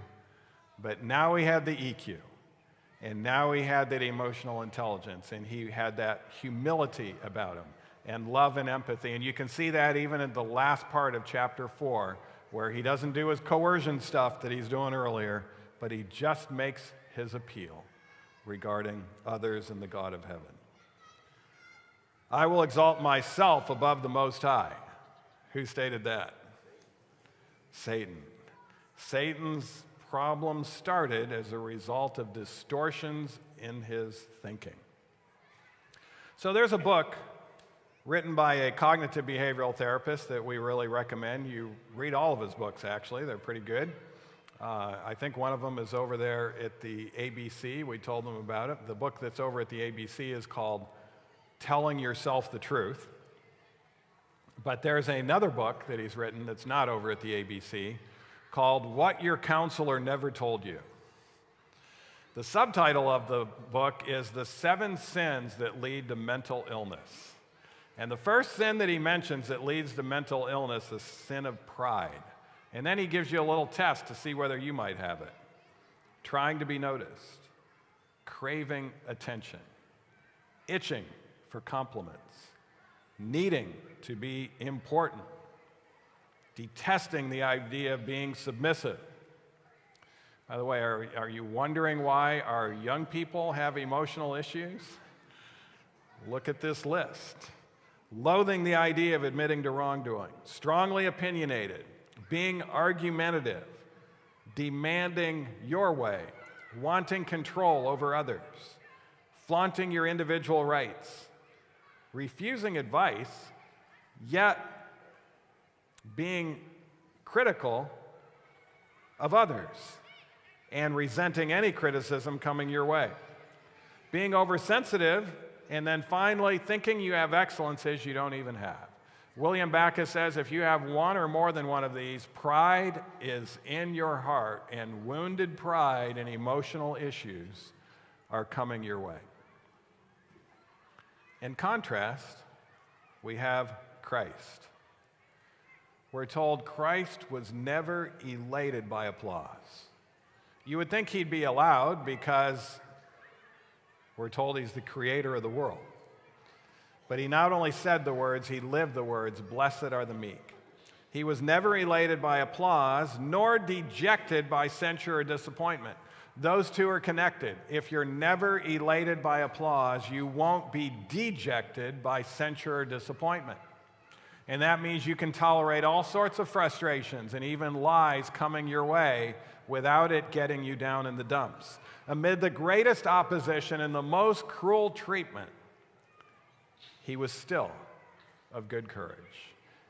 but now he had the EQ. And now he had that emotional intelligence, and he had that humility about him, and love and empathy. And you can see that even in the last part of chapter 4, where he doesn't do his coercion stuff that he's doing earlier, but he just makes his appeal regarding others and the God of heaven. I will exalt myself above the Most High. Who stated that? Satan. Satan's problem started as a result of distortions in his thinking. So there's a book written by a cognitive behavioral therapist that we really recommend. You read all of his books, actually. They're pretty good. I think one of them is over there at the ABC. We told them about it. The book that's over at the ABC is called Telling Yourself the Truth. But there's another book that he's written that's not over at the ABC called What Your Counselor Never Told You. The subtitle of the book is The 7 Sins That Lead to Mental Illness. And the first sin that he mentions that leads to mental illness is the sin of pride. And then he gives you a little test to see whether you might have it. Trying to be noticed, craving attention, itching for compliments, needing to be important, detesting the idea of being submissive. By the way, are you wondering why our young people have emotional issues? Look at this list. Loathing the idea of admitting to wrongdoing, strongly opinionated, being argumentative, demanding your way, wanting control over others, flaunting your individual rights, refusing advice, yet being critical of others and resenting any criticism coming your way, being oversensitive, and then finally thinking you have excellences you don't even have. William Backus says, if you have one or more than one of these, pride is in your heart, and wounded pride and emotional issues are coming your way. In contrast, we have Christ. We're told Christ was never elated by applause. You would think he'd be allowed because we're told he's the creator of the world. But he not only said the words, he lived the words, blessed are the meek. He was never elated by applause, nor dejected by censure or disappointment. Those two are connected. If you're never elated by applause, you won't be dejected by censure or disappointment. And that means you can tolerate all sorts of frustrations and even lies coming your way without it getting you down in the dumps. Amid the greatest opposition and the most cruel treatment, he was still of good courage.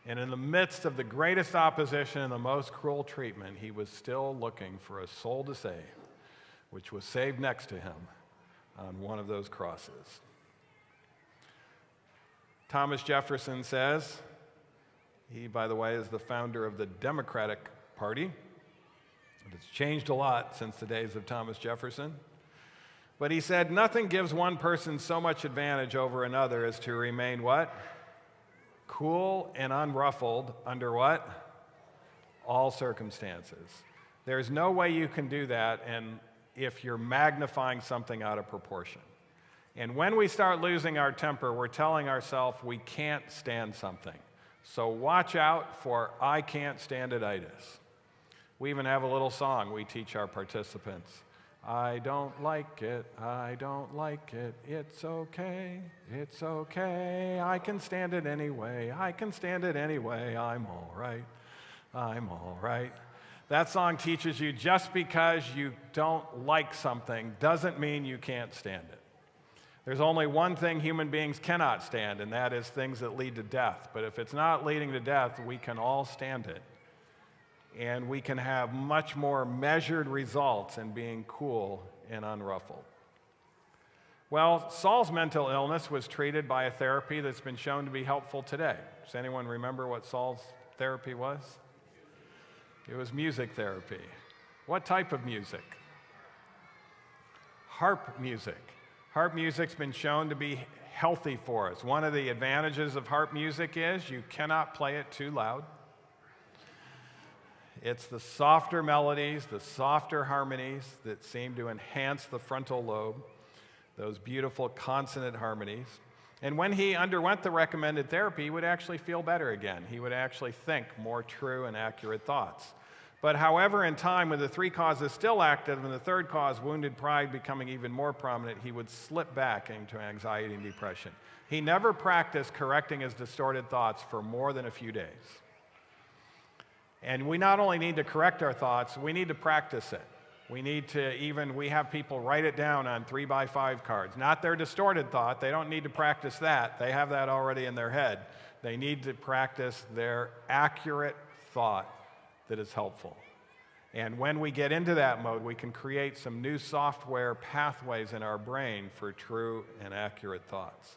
And in the midst of the greatest opposition and the most cruel treatment, he was still looking for a soul to save, which was saved next to him on one of those crosses. Thomas Jefferson says, he, by the way, is the founder of the Democratic Party. It's changed a lot since the days of Thomas Jefferson. But he said, nothing gives one person so much advantage over another as to remain what? Cool and unruffled under what? All circumstances. There's no way you can do that and if you're magnifying something out of proportion. And when we start losing our temper, we're telling ourselves we can't stand something. So watch out for I can't stand it-itis. We even have a little song we teach our participants. I don't like it, it's okay, I can stand it anyway, I'm all right. That song teaches you just because you don't like something doesn't mean you can't stand it. There's only one thing human beings cannot stand, and that is things that lead to death. But if it's not leading to death, we can all stand it. And we can have much more measured results in being cool and unruffled. Well, Saul's mental illness was treated by a therapy that's been shown to be helpful today. Does anyone remember what Saul's therapy was? It was music therapy. What type of music? Harp music. Harp music's been shown to be healthy for us. One of the advantages of harp music is you cannot play it too loud. It's the softer melodies, the softer harmonies that seem to enhance the frontal lobe, those beautiful consonant harmonies. And when he underwent the recommended therapy, he would actually feel better again. He would actually think more true and accurate thoughts. But however, in time, with the three causes still active and the third cause, wounded pride, becoming even more prominent, he would slip back into anxiety and depression. He never practiced correcting his distorted thoughts for more than a few days. And we not only need to correct our thoughts, we need to practice it. We have people write it down on 3x5 cards. Not their distorted thought, they don't need to practice that. They have that already in their head. They need to practice their accurate thought that is helpful. And when we get into that mode, we can create some new software pathways in our brain for true and accurate thoughts.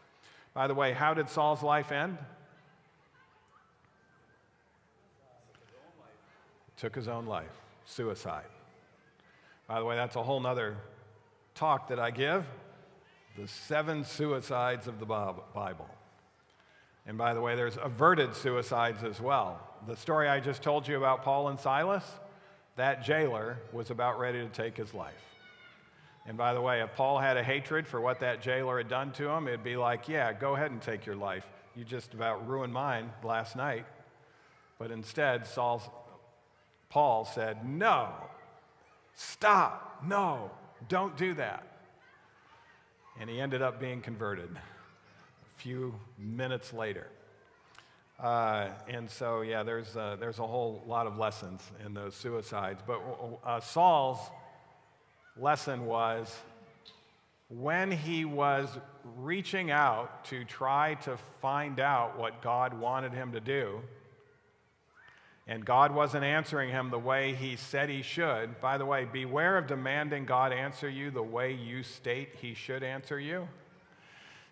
By the way, how did Saul's life end? Took his own life. Suicide. By the way, that's a whole nother talk that I give. The 7 suicides of the Bible. And by the way, there's averted suicides as well. The story I just told you about Paul and Silas, that jailer was about ready to take his life. And by the way, if Paul had a hatred for what that jailer had done to him, it'd be like, yeah, go ahead and take your life. You just about ruined mine last night. But instead, Paul said, no, stop, no, don't do that. And he ended up being converted a few minutes later. And so, yeah, there's a whole lot of lessons in those suicides. But Saul's lesson was when he was reaching out to try to find out what God wanted him to do, and God wasn't answering him the way he said he should. By the way, beware of demanding God answer you the way you state he should answer you.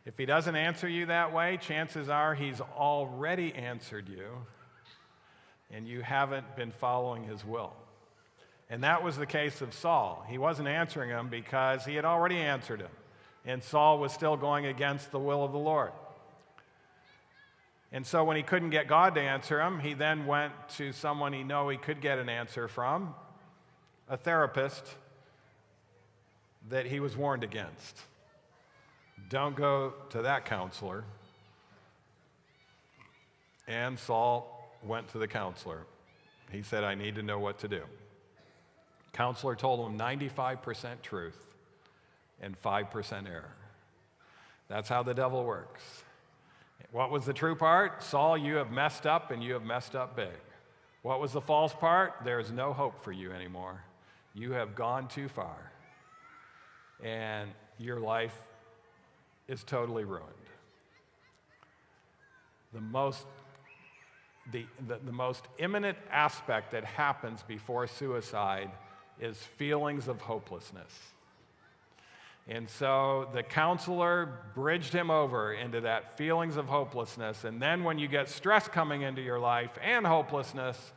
If he doesn't answer you that way, chances are he's already answered you, and you haven't been following his will. And that was the case of Saul. He wasn't answering him because he had already answered him, and Saul was still going against the will of the Lord. And so when he couldn't get God to answer him, he then went to someone he knew he could get an answer from, a therapist that he was warned against. Don't go to that counselor. And Saul went to the counselor. He said, I need to know what to do. Counselor told him 95% truth and 5% error. That's how the devil works. What was the true part? Saul, you have messed up, and you have messed up big. What was the false part? There's no hope for you anymore. You have gone too far, and your life is totally ruined. The most imminent aspect that happens before suicide is feelings of hopelessness. And so the counselor bridged him over into that feelings of hopelessness. And then when you get stress coming into your life and hopelessness,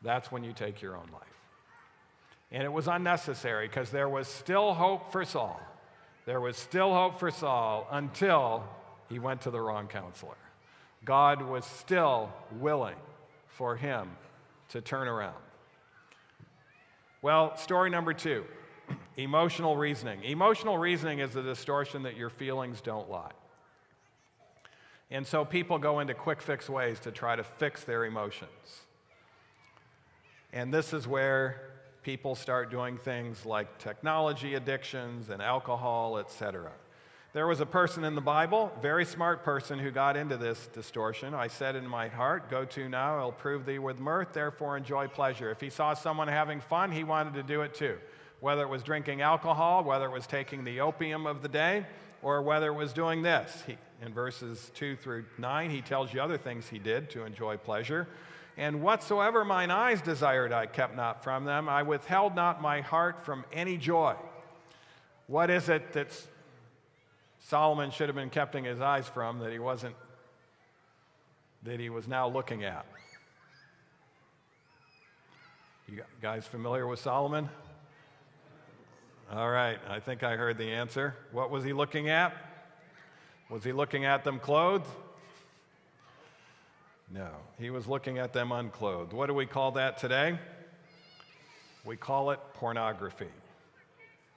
that's when you take your own life. And it was unnecessary because there was still hope for Saul. There was still hope for Saul until he went to the wrong counselor. God was still willing for him to turn around. Well, story number 2. Emotional reasoning. Emotional reasoning is the distortion that your feelings don't lie. And so people go into quick fix ways to try to fix their emotions. And this is where people start doing things like technology addictions and alcohol, etc. There was a person in the Bible, very smart person, who got into this distortion. I said in my heart, go to now, I'll prove thee with mirth, therefore enjoy pleasure. If he saw someone having fun, he wanted to do it too. Whether it was drinking alcohol, whether it was taking the opium of the day, or whether it was doing this. In verses 2 through 9, he tells you other things he did to enjoy pleasure. And whatsoever mine eyes desired, I kept not from them. I withheld not my heart from any joy. What is it that Solomon should have been keeping his eyes from that he was now looking at? You guys familiar with Solomon? All right, I think I heard the answer. What was he looking at? Was he looking at them clothed? No, he was looking at them unclothed. What do we call that today? We call it pornography.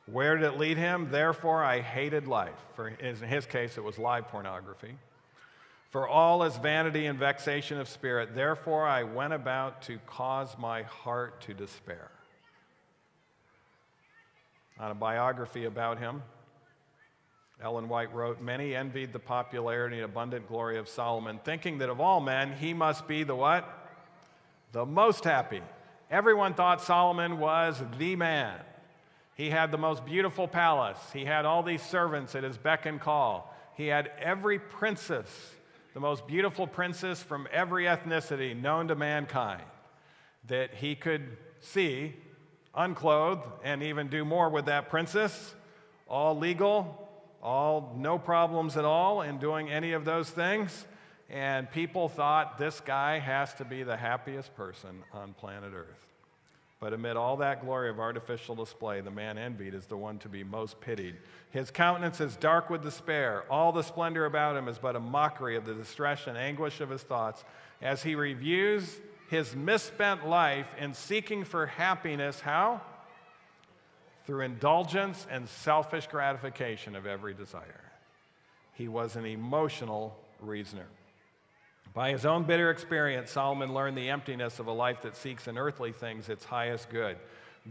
Where did it lead him? Therefore, I hated life. In his case, it was live pornography. For all is vanity and vexation of spirit. Therefore, I went about to cause my heart to despair. On a biography about him, Ellen White wrote, many envied the popularity and abundant glory of Solomon, thinking that of all men, he must be the what? The most happy. Everyone thought Solomon was the man. He had the most beautiful palace. He had all these servants at his beck and call. He had every princess, the most beautiful princess from every ethnicity known to mankind, that he could see unclothed and even do more with that princess, all legal, all no problems at all in doing any of those things. And people thought this guy has to be the happiest person on planet Earth. But amid all that glory of artificial display, the man envied is the one to be most pitied. His countenance is dark with despair. All the splendor about him is but a mockery of the distress and anguish of his thoughts. As he reviews his misspent life in seeking for happiness, how? Through indulgence and selfish gratification of every desire. He was an emotional reasoner. By his own bitter experience, Solomon learned the emptiness of a life that seeks in earthly things its highest good.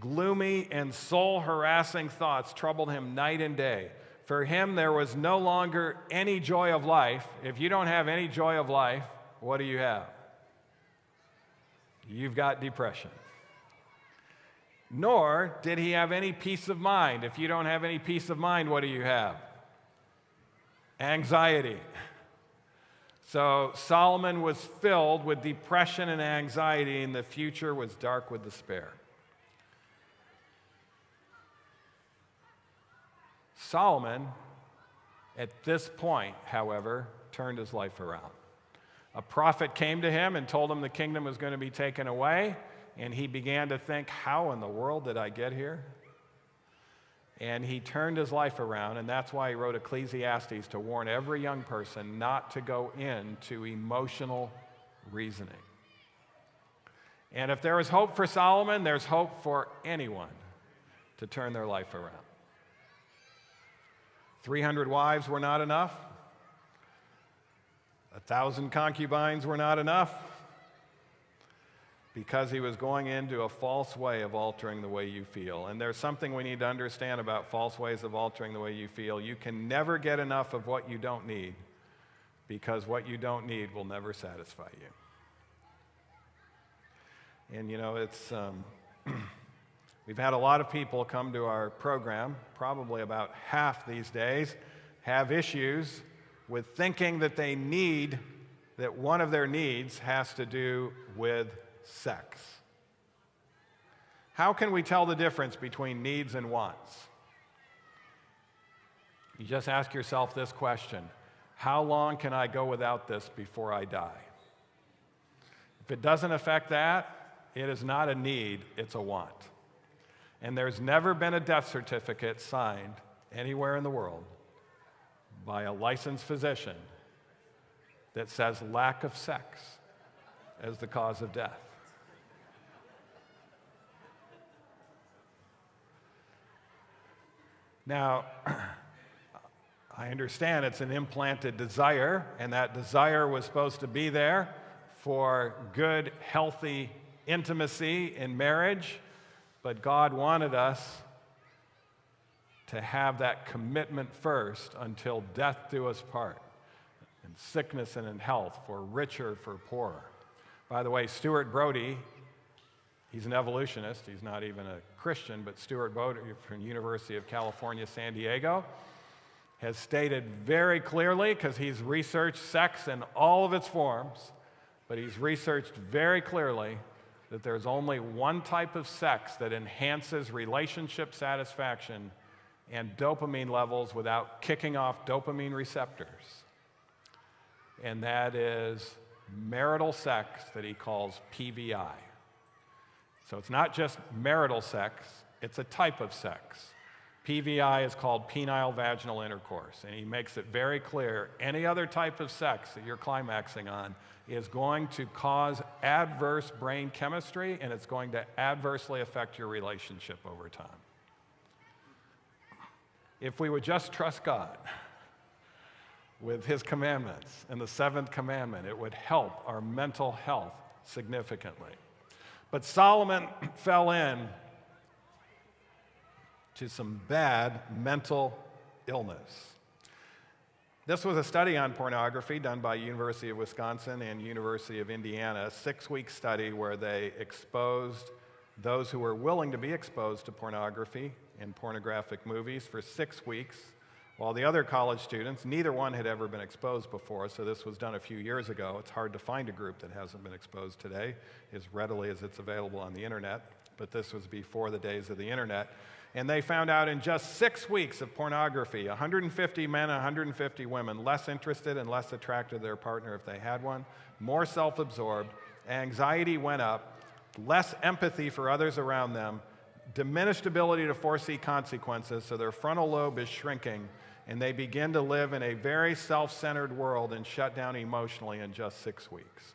Gloomy and soul-harassing thoughts troubled him night and day. For him, there was no longer any joy of life. If you don't have any joy of life, what do you have? You've got depression. Nor did he have any peace of mind. If you don't have any peace of mind, what do you have? Anxiety. So Solomon was filled with depression and anxiety, and the future was dark with despair. Solomon At this point, however, turned his life around. A prophet came to him and told him the kingdom was going to be taken away, and he began to think, how in the world did I get here? And he turned his life around, and that's why he wrote Ecclesiastes, to warn every young person not to go into emotional reasoning. And if there is hope for Solomon, there's hope for anyone to turn their life around. 300 wives were not enough. 1,000 concubines were not enough, because he was going into a false way of altering the way you feel. And there's something we need to understand about false ways of altering the way you feel. You can never get enough of what you don't need, because what you don't need will never satisfy you. And you know, it's we've had a lot of people come to our program, probably about half these days, have issues with thinking that that one of their needs has to do with sex. How can we tell the difference between needs and wants? You just ask yourself this question: how long can I go without this before I die? If it doesn't affect that, it is not a need, it's a want. And there's never been a death certificate signed anywhere in the world by a licensed physician that says lack of sex as the cause of death. Now, I understand it's an implanted desire, and that desire was supposed to be there for good, healthy intimacy in marriage, but God wanted us to have that commitment first until death do us part, in sickness and in health, for richer, for poorer. By the way, Stuart Brody, he's an evolutionist, he's not even a Christian, but Stuart Brody from the University of California, San Diego, has stated very clearly, because he's researched sex in all of its forms, but he's researched very clearly that there's only one type of sex that enhances relationship satisfaction and dopamine levels without kicking off dopamine receptors. And that is marital sex that he calls PVI. So it's not just marital sex, it's a type of sex. PVI is called penile vaginal intercourse, and he makes it very clear any other type of sex that you're climaxing on is going to cause adverse brain chemistry, and it's going to adversely affect your relationship over time. If we would just trust God with his commandments and the seventh commandment, it would help our mental health significantly. But Solomon fell in to some bad mental illness. This was a study on pornography done by University of Wisconsin and University of Indiana, a 6-week study where they exposed those who were willing to be exposed to pornography and pornographic movies for 6 weeks, while the other college students, neither one had ever been exposed before, so this was done a few years ago. It's hard to find a group that hasn't been exposed today as readily as it's available on the internet, but this was before the days of the internet. And they found out in just 6 weeks of pornography, 150 men, 150 women, less interested and less attracted to their partner if they had one, more self-absorbed, anxiety went up, less empathy for others around them, diminished ability to foresee consequences, so their frontal lobe is shrinking, and they begin to live in a very self-centered world and shut down emotionally in just 6 weeks.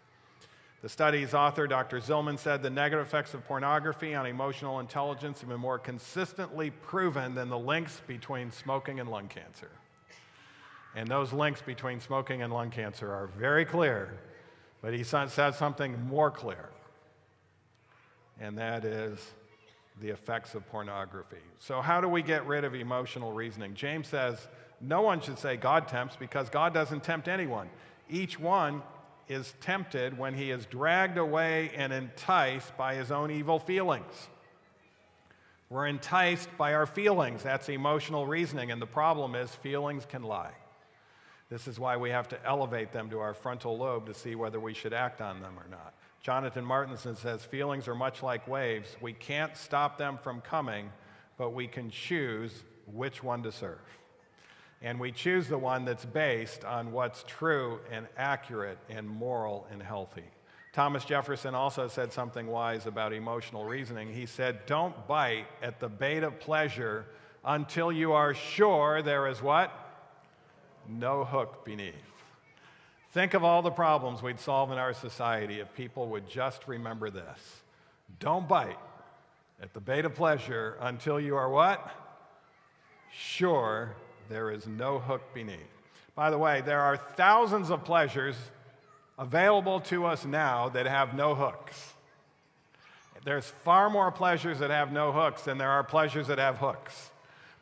The study's author, Dr. Zillman, said the negative effects of pornography on emotional intelligence have been more consistently proven than the links between smoking and lung cancer. And those links between smoking and lung cancer are very clear, but he says something more clear, and that is the effects of pornography. So how do we get rid of emotional reasoning? James says no one should say God tempts, because God doesn't tempt anyone. Each one is tempted when he is dragged away and enticed by his own evil feelings. We're enticed by our feelings. That's emotional reasoning, and the problem is feelings can lie. This is why we have to elevate them to our frontal lobe to see whether we should act on them or not. Jonathan Martinson says feelings are much like waves. We can't stop them from coming, but we can choose which one to serve. And we choose the one that's based on what's true and accurate and moral and healthy. Thomas Jefferson also said something wise about emotional reasoning. He said, don't bite at the bait of pleasure until you are sure there is what? No hook beneath. Think of all the problems we'd solve in our society if people would just remember this. Don't bite at the bait of pleasure until you are what? Sure there is no hook beneath. By the way, there are thousands of pleasures available to us now that have no hooks. There's far more pleasures that have no hooks than there are pleasures that have hooks.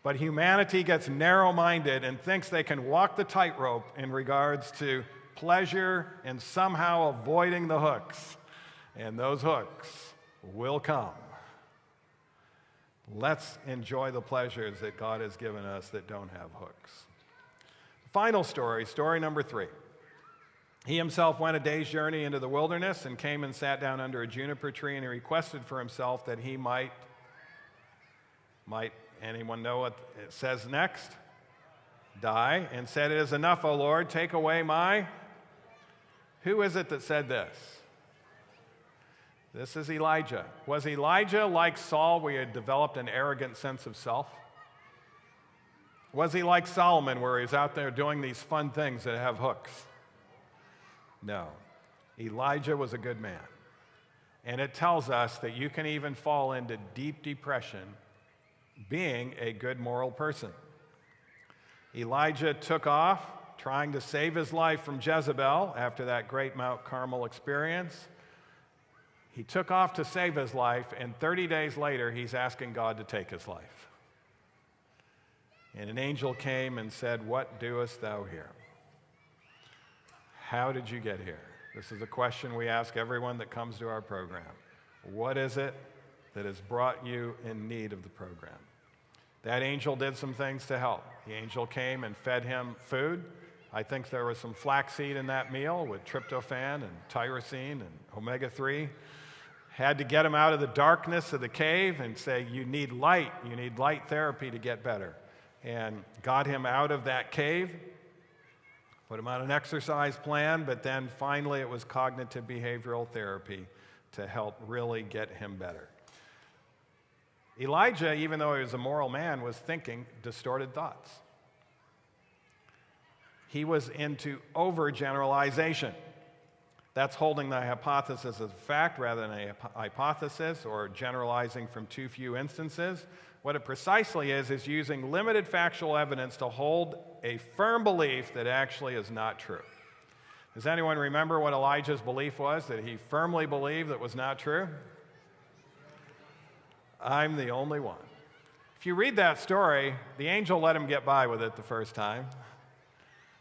But humanity gets narrow-minded and thinks they can walk the tightrope in regards to pleasure and somehow avoiding the hooks. And those hooks will come. Let's enjoy the pleasures that God has given us that don't have hooks. Final story, story number 3. He himself went a day's journey into the wilderness and came and sat down under a juniper tree, and he requested for himself that he might anyone know what it says next? Die, and said, "It is enough, O Lord, take away my..." Who is it that said this? This is Elijah. Was Elijah like Saul, where he had developed an arrogant sense of self? Was he like Solomon, where he's out there doing these fun things that have hooks? No. Elijah was a good man. And it tells us that you can even fall into deep depression being a good moral person. Elijah took off trying to save his life from Jezebel after that great Mount Carmel experience. He took off to save his life, and 30 days later, he's asking God to take his life. And an angel came and said, "What doest thou here?" How did you get here? This is a question we ask everyone that comes to our program. What is it that has brought you in need of the program? That angel did some things to help. The angel came and fed him food. I think there was some flaxseed in that meal with tryptophan and tyrosine and omega-3. Had to get him out of the darkness of the cave and say, you need light therapy to get better. And got him out of that cave, put him on an exercise plan, but then finally it was cognitive behavioral therapy to help really get him better. Elijah, even though he was a moral man, was thinking distorted thoughts. He was into overgeneralization. That's holding the hypothesis as a fact rather than a hypothesis, or generalizing from too few instances. What it precisely is using limited factual evidence to hold a firm belief that actually is not true. Does anyone remember what Elijah's belief was that he firmly believed that was not true? I'm the only one. If you read that story, the angel let him get by with it the first time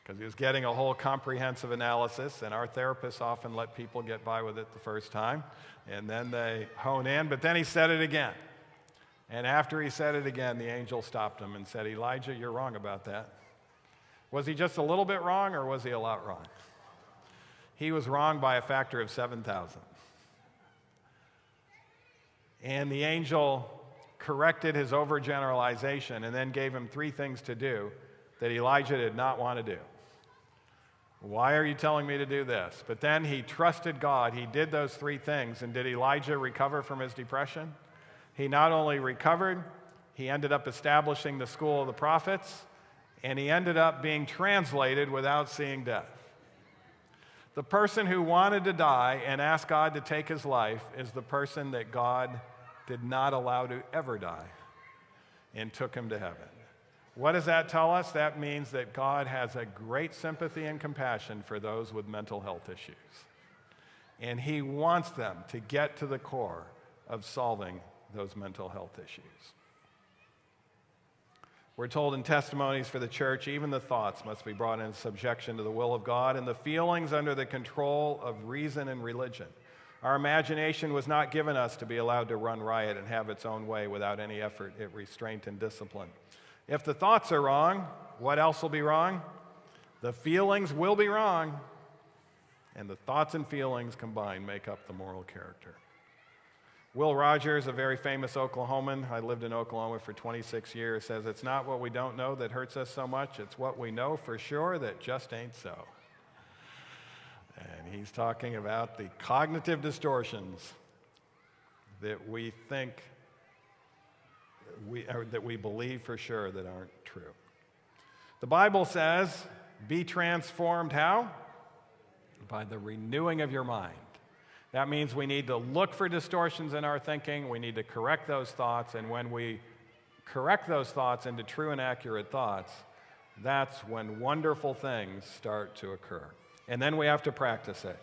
because he was getting a whole comprehensive analysis, and our therapists often let people get by with it the first time, and then they hone in, but then he said it again. And after he said it again, the angel stopped him and said, "Elijah, you're wrong about that." Was he just a little bit wrong, or was he a lot wrong? He was wrong by a factor of 7,000. And the angel corrected his overgeneralization and then gave him 3 things to do that Elijah did not want to do. Why are you telling me to do this? But then he trusted God. He did those 3 things. And did Elijah recover from his depression? He not only recovered, he ended up establishing the school of the prophets, and he ended up being translated without seeing death. The person who wanted to die and asked God to take his life is the person that God did not allow to ever die and took him to heaven. What does that tell us? That means that God has a great sympathy and compassion for those with mental health issues. And he wants them to get to the core of solving those mental health issues. We're told in testimonies for the church, even the thoughts must be brought into subjection to the will of God, and the feelings under the control of reason and religion. Our imagination was not given us to be allowed to run riot and have its own way without any effort at restraint and discipline. If the thoughts are wrong, what else will be wrong? The feelings will be wrong, and the thoughts and feelings combined make up the moral character. Will Rogers, a very famous Oklahoman, I lived in Oklahoma for 26 years, says, "It's not what we don't know that hurts us so much, it's what we know for sure that just ain't so." And he's talking about the cognitive distortions that we think, that we believe for sure that aren't true. The Bible says, be transformed how? By the renewing of your mind. That means we need to look for distortions in our thinking, we need to correct those thoughts, and when we correct those thoughts into true and accurate thoughts, that's when wonderful things start to occur. And then we have to practice it.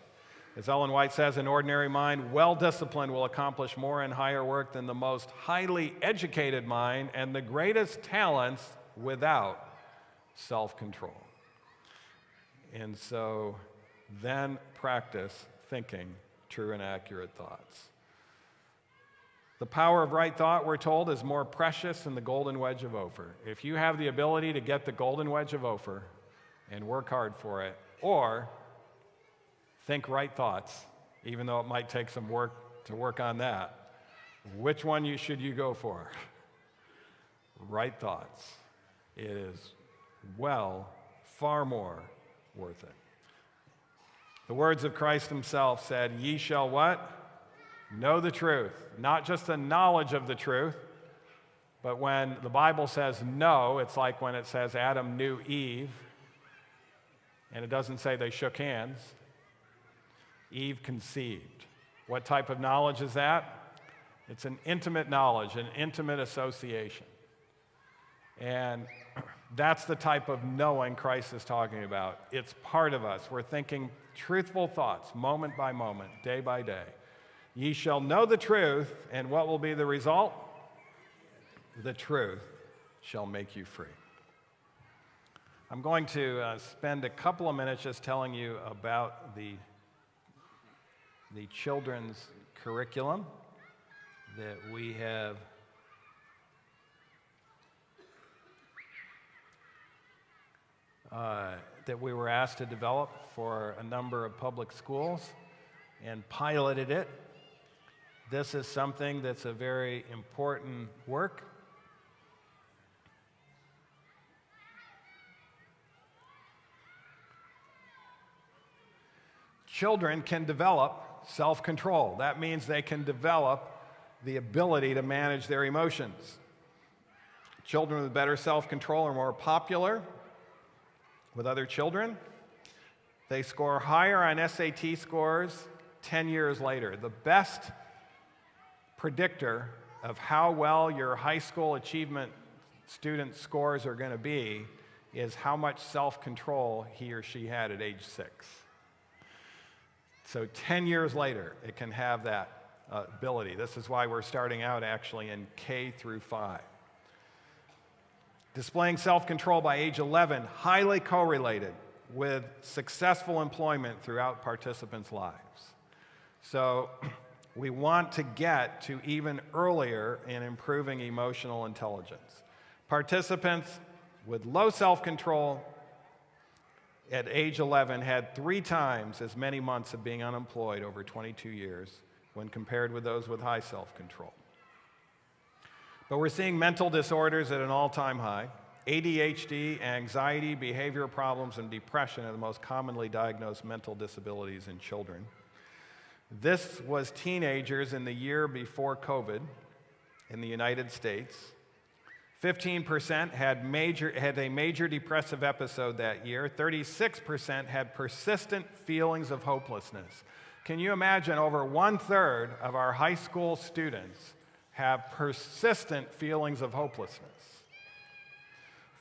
As Ellen White says, an ordinary mind, well-disciplined, will accomplish more and higher work than the most highly educated mind and the greatest talents without self-control. And so then practice thinking true and accurate thoughts. The power of right thought, we're told, is more precious than the golden wedge of Ophir. If you have the ability to get the golden wedge of Ophir and work hard for it, or think right thoughts, even though it might take some work to work on that, which one should you go for? Right thoughts. It is far more worth it. The words of Christ himself said, "Ye shall" what? Know the truth. Not just the knowledge of the truth, but when the Bible says know, it's like when it says Adam knew Eve, and it doesn't say they shook hands. Eve conceived. What type of knowledge is that? It's an intimate knowledge, an intimate association. And that's the type of knowing Christ is talking about. It's part of us. We're thinking truthful thoughts, moment by moment, day by day. Ye shall know the truth, and what will be the result? The truth shall make you free. I'm going to spend a couple of minutes just telling you about the children's curriculum that we have that we were asked to develop for a number of public schools and piloted it. This is something that's a very important work. Children can develop self-control. That means they can develop the ability to manage their emotions. Children with better self-control are more popular with other children. They score higher on SAT scores 10 years later. The best predictor of how well your high school achievement student scores are going to be is how much self-control he or she had at age 6. So 10 years later, it can have that ability. This is why we're starting out actually in K through 5. Displaying self-control by age 11, highly correlated with successful employment throughout participants' lives. So we want to get to even earlier in improving emotional intelligence. Participants with low self-control at age 11 had 3 times as many months of being unemployed over 22 years when compared with those with high self-control. But we're seeing mental disorders at an all-time high. ADHD, anxiety, behavioral problems, and depression are the most commonly diagnosed mental disabilities in children. This was teenagers in the year before COVID in the United States. 15% had a major depressive episode that year. 36% had persistent feelings of hopelessness. Can you imagine over 1/3 of our high school students have persistent feelings of hopelessness?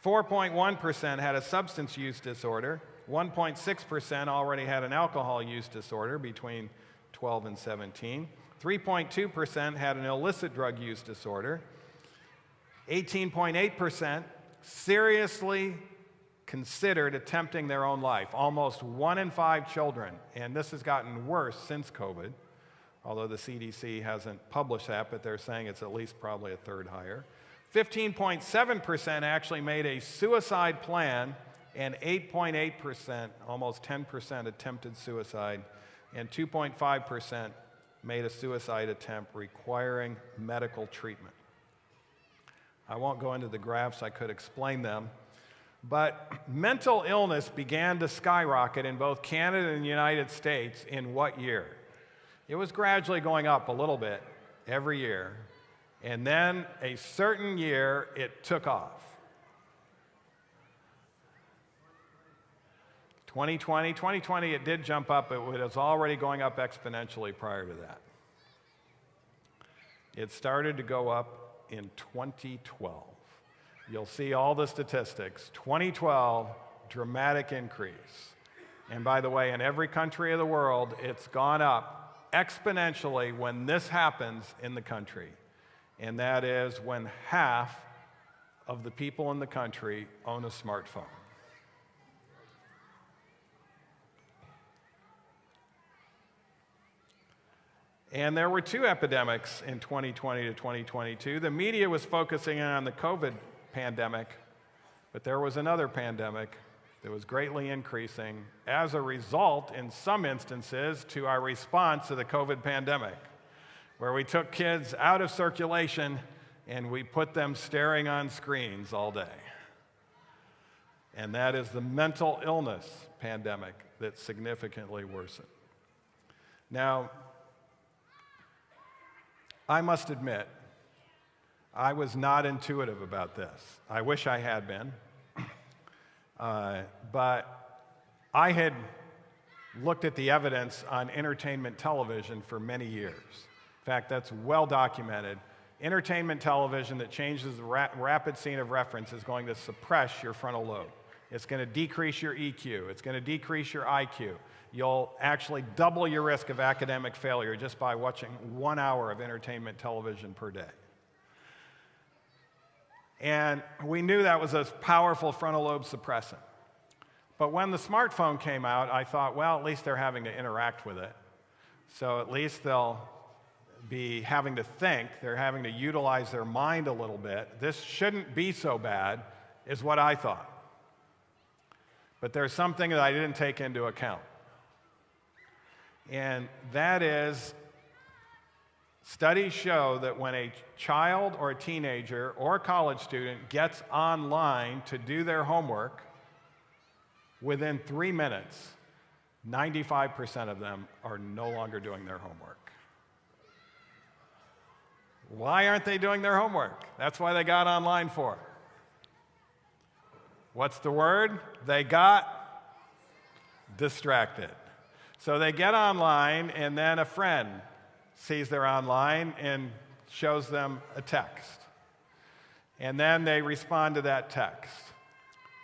4.1% had a substance use disorder. 1.6% already had an alcohol use disorder between 12 and 17. 3.2% had an illicit drug use disorder. 18.8% seriously considered attempting their own life. Almost 1 in 5 children, and this has gotten worse since COVID, although the CDC hasn't published that, but they're saying it's at least probably a third higher. 15.7% actually made a suicide plan, and 8.8%, almost 10%, attempted suicide, and 2.5% made a suicide attempt requiring medical treatment. I won't go into the graphs, I could explain them. But mental illness began to skyrocket in both Canada and the United States in what year? It was gradually going up a little bit every year, and then a certain year it took off. 2020 it did jump up, but it was already going up exponentially prior to that. It started to go up in 2012. You'll see all the statistics. 2012, dramatic increase. And by the way, in every country of the world, it's gone up exponentially when this happens in the country. And that is when half of the people in the country own a smartphone. And there were two epidemics in 2020 to 2022. The media was focusing on the COVID pandemic, but there was another pandemic that was greatly increasing as a result, in some instances, to our response to the COVID pandemic, where we took kids out of circulation and we put them staring on screens all day. And that is the mental illness pandemic that significantly worsened. Now, I must admit, I was not intuitive about this. I wish I had been. But I had looked at the evidence on entertainment television for many years. In fact, that's well documented. Entertainment television that changes the rapid scene of reference is going to suppress your frontal lobe. It's going to decrease your EQ. It's going to decrease your IQ. You'll actually double your risk of academic failure just by watching 1 hour of entertainment television per day. And we knew that was a powerful frontal lobe suppressant. But when the smartphone came out, I thought, well, at least they're having to interact with it. So at least they'll be having to think. They're having to utilize their mind a little bit. This shouldn't be so bad, is what I thought. But there's something that I didn't take into account. And that is, studies show that when a child or a teenager or a college student gets online to do their homework, within 3 minutes, 95% of them are no longer doing their homework. Why aren't they doing their homework? That's why they got online for. What's the word? They got distracted. So they get online, and then a friend sees they're online and shows them a text. And then they respond to that text.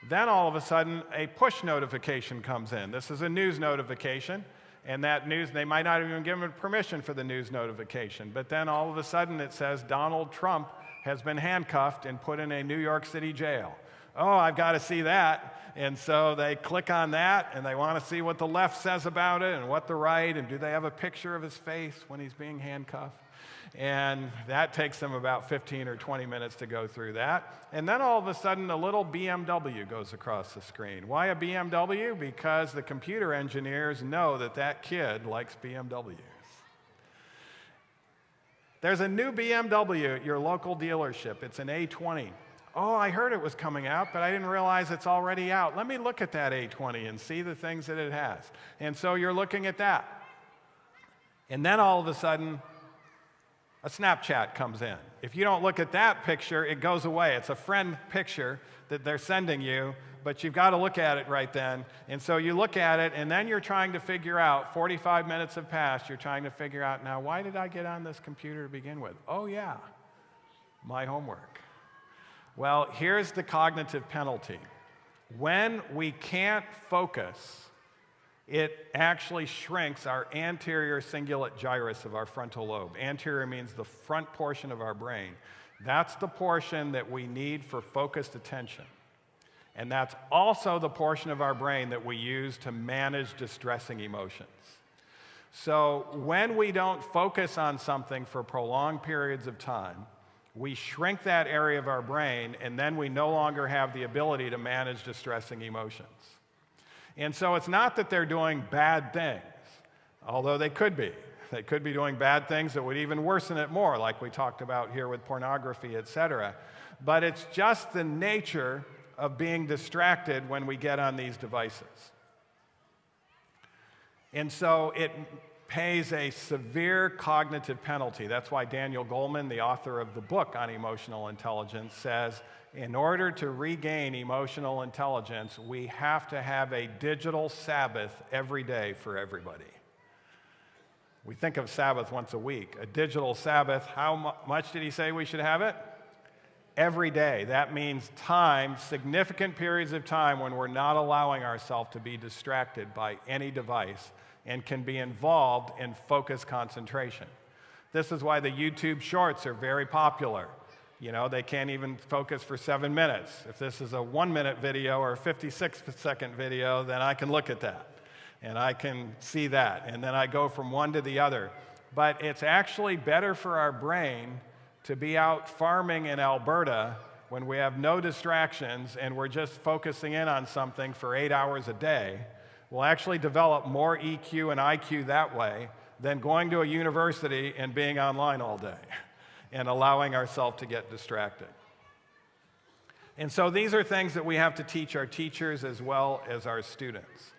Then all of a sudden, a push notification comes in. This is a news notification, and that news, they might not even give them permission for the news notification. But then all of a sudden it says Donald Trump has been handcuffed and put in a New York City jail. Oh, I've got to see that. And so they click on that, and they want to see what the left says about it and what the right, and do they have a picture of his face when he's being handcuffed? And that takes them about 15 or 20 minutes to go through that. And then all of a sudden, a little BMW goes across the screen. Why a BMW? Because the computer engineers know that that kid likes BMWs. There's a new BMW at your local dealership. It's an A20. Oh, I heard it was coming out, but I didn't realize it's already out. Let me look at that A20 and see the things that it has. And so you're looking at that. And then all of a sudden, a Snapchat comes in. If you don't look at that picture, it goes away. It's a friend picture that they're sending you, but you've got to look at it right then. And so you look at it, and then you're trying to figure out, 45 minutes have passed, you're trying to figure out, now, why did I get on this computer to begin with? Oh, yeah, my homework. Well, here's the cognitive penalty. When we can't focus, it actually shrinks our anterior cingulate gyrus of our frontal lobe. Anterior means the front portion of our brain. That's the portion that we need for focused attention. And that's also the portion of our brain that we use to manage distressing emotions. So when we don't focus on something for prolonged periods of time, we shrink that area of our brain, and then we no longer have the ability to manage distressing emotions. And so it's not that they're doing bad things, although they could be. They could be doing bad things that would even worsen it more, like we talked about here with pornography, etc. But it's just the nature of being distracted when we get on these devices. And so it pays a severe cognitive penalty. That's why Daniel Goleman, the author of the book on emotional intelligence, says, in order to regain emotional intelligence, we have to have a digital Sabbath every day for everybody. We think of Sabbath once a week. A digital Sabbath, how much did he say we should have it? Every day. That means time, significant periods of time when we're not allowing ourselves to be distracted by any device and can be involved in focused concentration. This is why the YouTube shorts are very popular. You know, they can't even focus for 7 minutes. If this is a 1-minute video or a 56-second video, then I can look at that, and I can see that, and then I go from one to the other. But it's actually better for our brain to be out farming in Alberta when we have no distractions and we're just focusing in on something for 8 hours a day. We'll actually develop more EQ and IQ that way than going to a university and being online all day and allowing ourselves to get distracted. And so these are things that we have to teach our teachers as well as our students.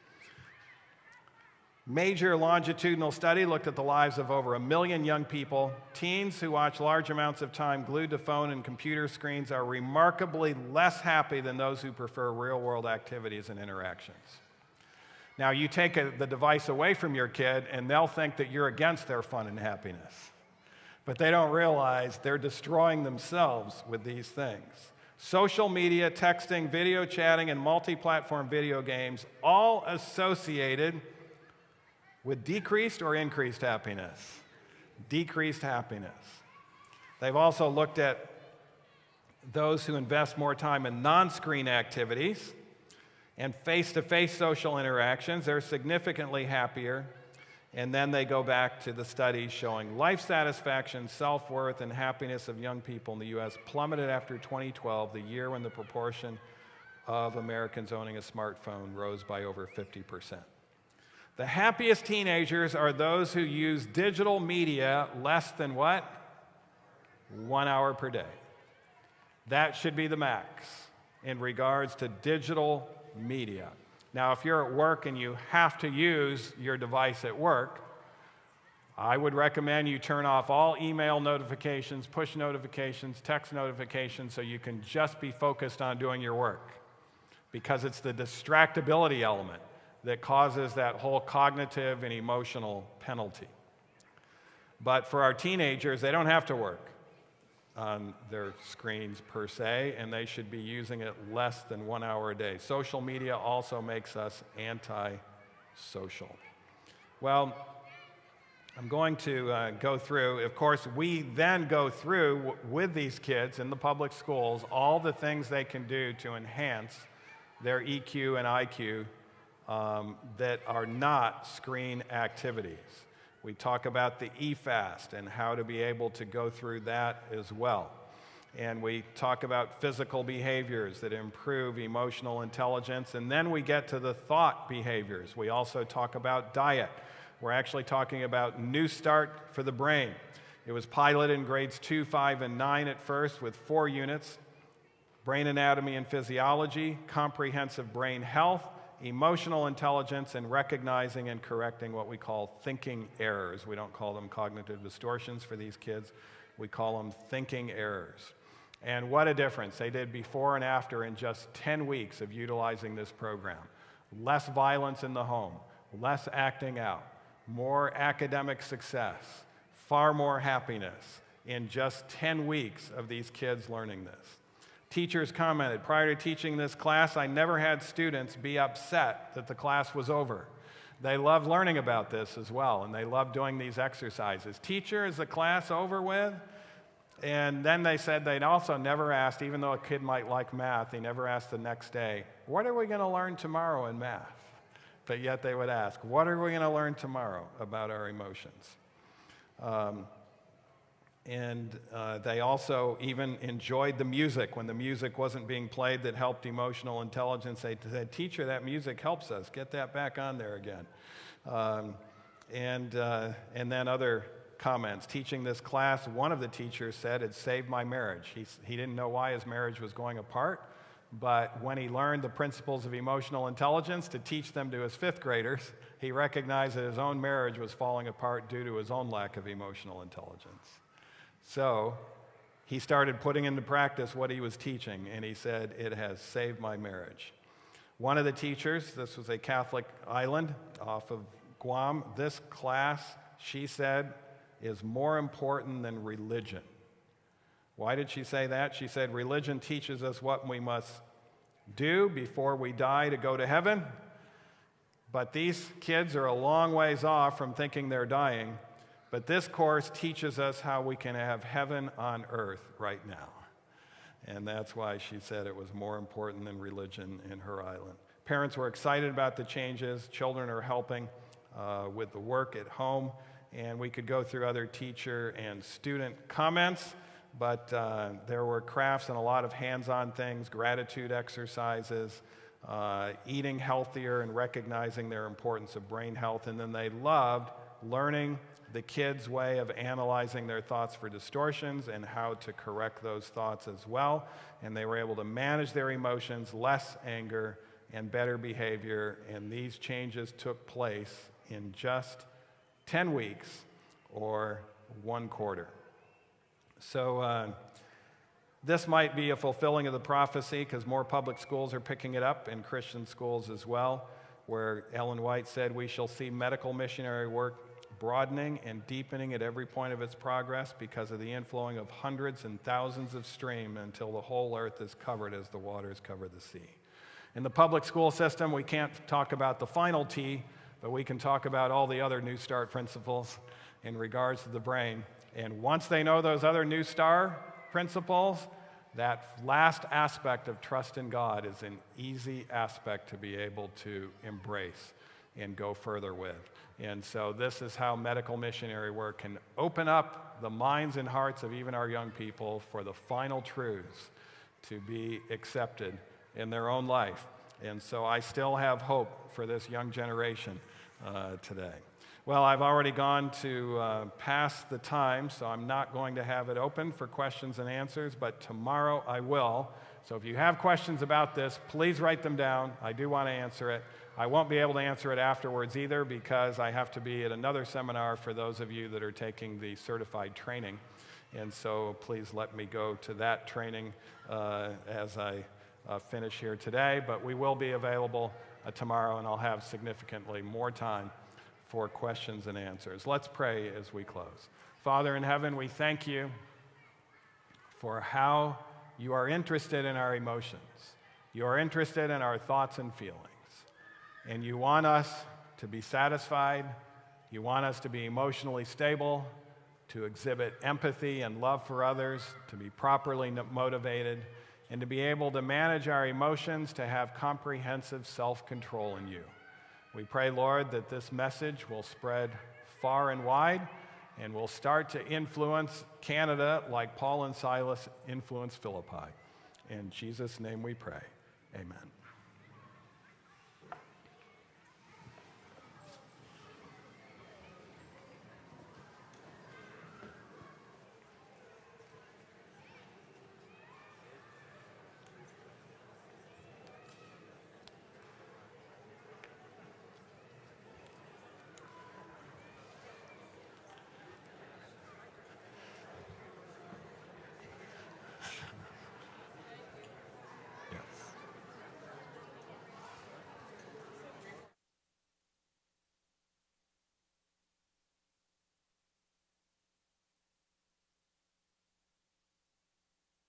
Major longitudinal study looked at the lives of over 1 million young people. Teens who watch large amounts of time glued to phone and computer screens are remarkably less happy than those who prefer real-world activities and interactions. Now, you take the device away from your kid, and they'll think that you're against their fun and happiness. But they don't realize they're destroying themselves with these things. Social media, texting, video chatting, and multi-platform video games, all associated with decreased or increased happiness? Decreased happiness. They've also looked at those who invest more time in non-screen activities and face-to-face social interactions. They're significantly happier. And then they go back to the studies showing life satisfaction, self-worth, and happiness of young people in the U.S. plummeted after 2012, the year when the proportion of Americans owning a smartphone rose by over 50%. The happiest teenagers are those who use digital media less than what? 1 hour per day. That should be the max in regards to digital media. Now, if you're at work and you have to use your device at work, I would recommend you turn off all email notifications, push notifications, text notifications, so you can just be focused on doing your work. Because it's the distractibility element that causes that whole cognitive and emotional penalty. But for our teenagers, they don't have to work on their screens per se, and they should be using it less than 1 hour a day. Social media also makes us anti-social. Well, I'm going to go through, of course, we then go through with these kids in the public schools all the things they can do to enhance their EQ and IQ that are not screen activities. We talk about the e-fast and how to be able to go through that as well. And we talk about physical behaviors that improve emotional intelligence. And then we get to the thought behaviors. We also talk about diet. We're actually talking about New Start for the Brain. It was piloted in grades 2, 5, and 9 at first with 4 units: brain anatomy and physiology, comprehensive brain health, emotional intelligence, and recognizing and correcting what we call thinking errors. We don't call them cognitive distortions for these kids. We call them thinking errors. And what a difference they did before and after in just 10 weeks of utilizing this program. Less violence in the home, less acting out, more academic success, far more happiness in just 10 weeks of these kids learning this. Teachers commented, prior to teaching this class, I never had students be upset that the class was over. They loved learning about this as well, and they loved doing these exercises. Teacher, is the class over with? And then they said they'd also never asked, even though a kid might like math, they never asked the next day, what are we going to learn tomorrow in math? But yet they would ask, what are we going to learn tomorrow about our emotions? They also even enjoyed the music. When the music wasn't being played that helped emotional intelligence, they said, teacher, that music helps us. Get that back on there again. And then other comments. Teaching this class, one of the teachers said it saved my marriage. He didn't know why his marriage was going apart, but when he learned the principles of emotional intelligence to teach them to his fifth graders, he recognized that his own marriage was falling apart due to his own lack of emotional intelligence. So he started putting into practice what he was teaching, and he said, it has saved my marriage. One of the teachers, this was a Catholic island off of Guam, this class, she said, is more important than religion. Why did she say that? She said, religion teaches us what we must do before we die to go to heaven, but these kids are a long ways off from thinking they're dying, but this course teaches us how we can have heaven on earth right now. And that's why she said it was more important than religion in her island. Parents were excited about the changes. Children are helping with the work at home. And we could go through other teacher and student comments, but there were crafts and a lot of hands-on things, gratitude exercises, eating healthier and recognizing their importance of brain health. And then they loved learning the kids' way of analyzing their thoughts for distortions and how to correct those thoughts as well. And they were able to manage their emotions, less anger, and better behavior. And these changes took place in just 10 weeks or 1 quarter. So this might be a fulfilling of the prophecy because more public schools are picking it up and Christian schools as well, where Ellen White said we shall see medical missionary work broadening and deepening at every point of its progress because of the inflowing of hundreds and thousands of streams until the whole earth is covered as the waters cover the sea. In the public school system, we can't talk about the final T, but we can talk about all the other New Start principles in regards to the brain. And once they know those other New Star principles, that last aspect of trust in God is an easy aspect to be able to embrace and go further with. And so this is how medical missionary work can open up the minds and hearts of even our young people for the final truths to be accepted in their own life. And so I still have hope for this young generation today. Well, I've already gone to past the time, so I'm not going to have it open for questions and answers, but tomorrow I will. So if you have questions about this, please write them down. I do want to answer it. I won't be able to answer it afterwards either because I have to be at another seminar for those of you that are taking the certified training. And so please let me go to that training as I finish here today. But we will be available tomorrow, and I'll have significantly more time for questions and answers. Let's pray as we close. Father in heaven, we thank you for how you are interested in our emotions. You are interested in our thoughts and feelings. And you want us to be satisfied. You want us to be emotionally stable, to exhibit empathy and love for others, to be properly motivated, and to be able to manage our emotions, to have comprehensive self-control in you. We pray, Lord, that this message will spread far and wide and will start to influence Canada like Paul and Silas influenced Philippi. In Jesus' name we pray. Amen.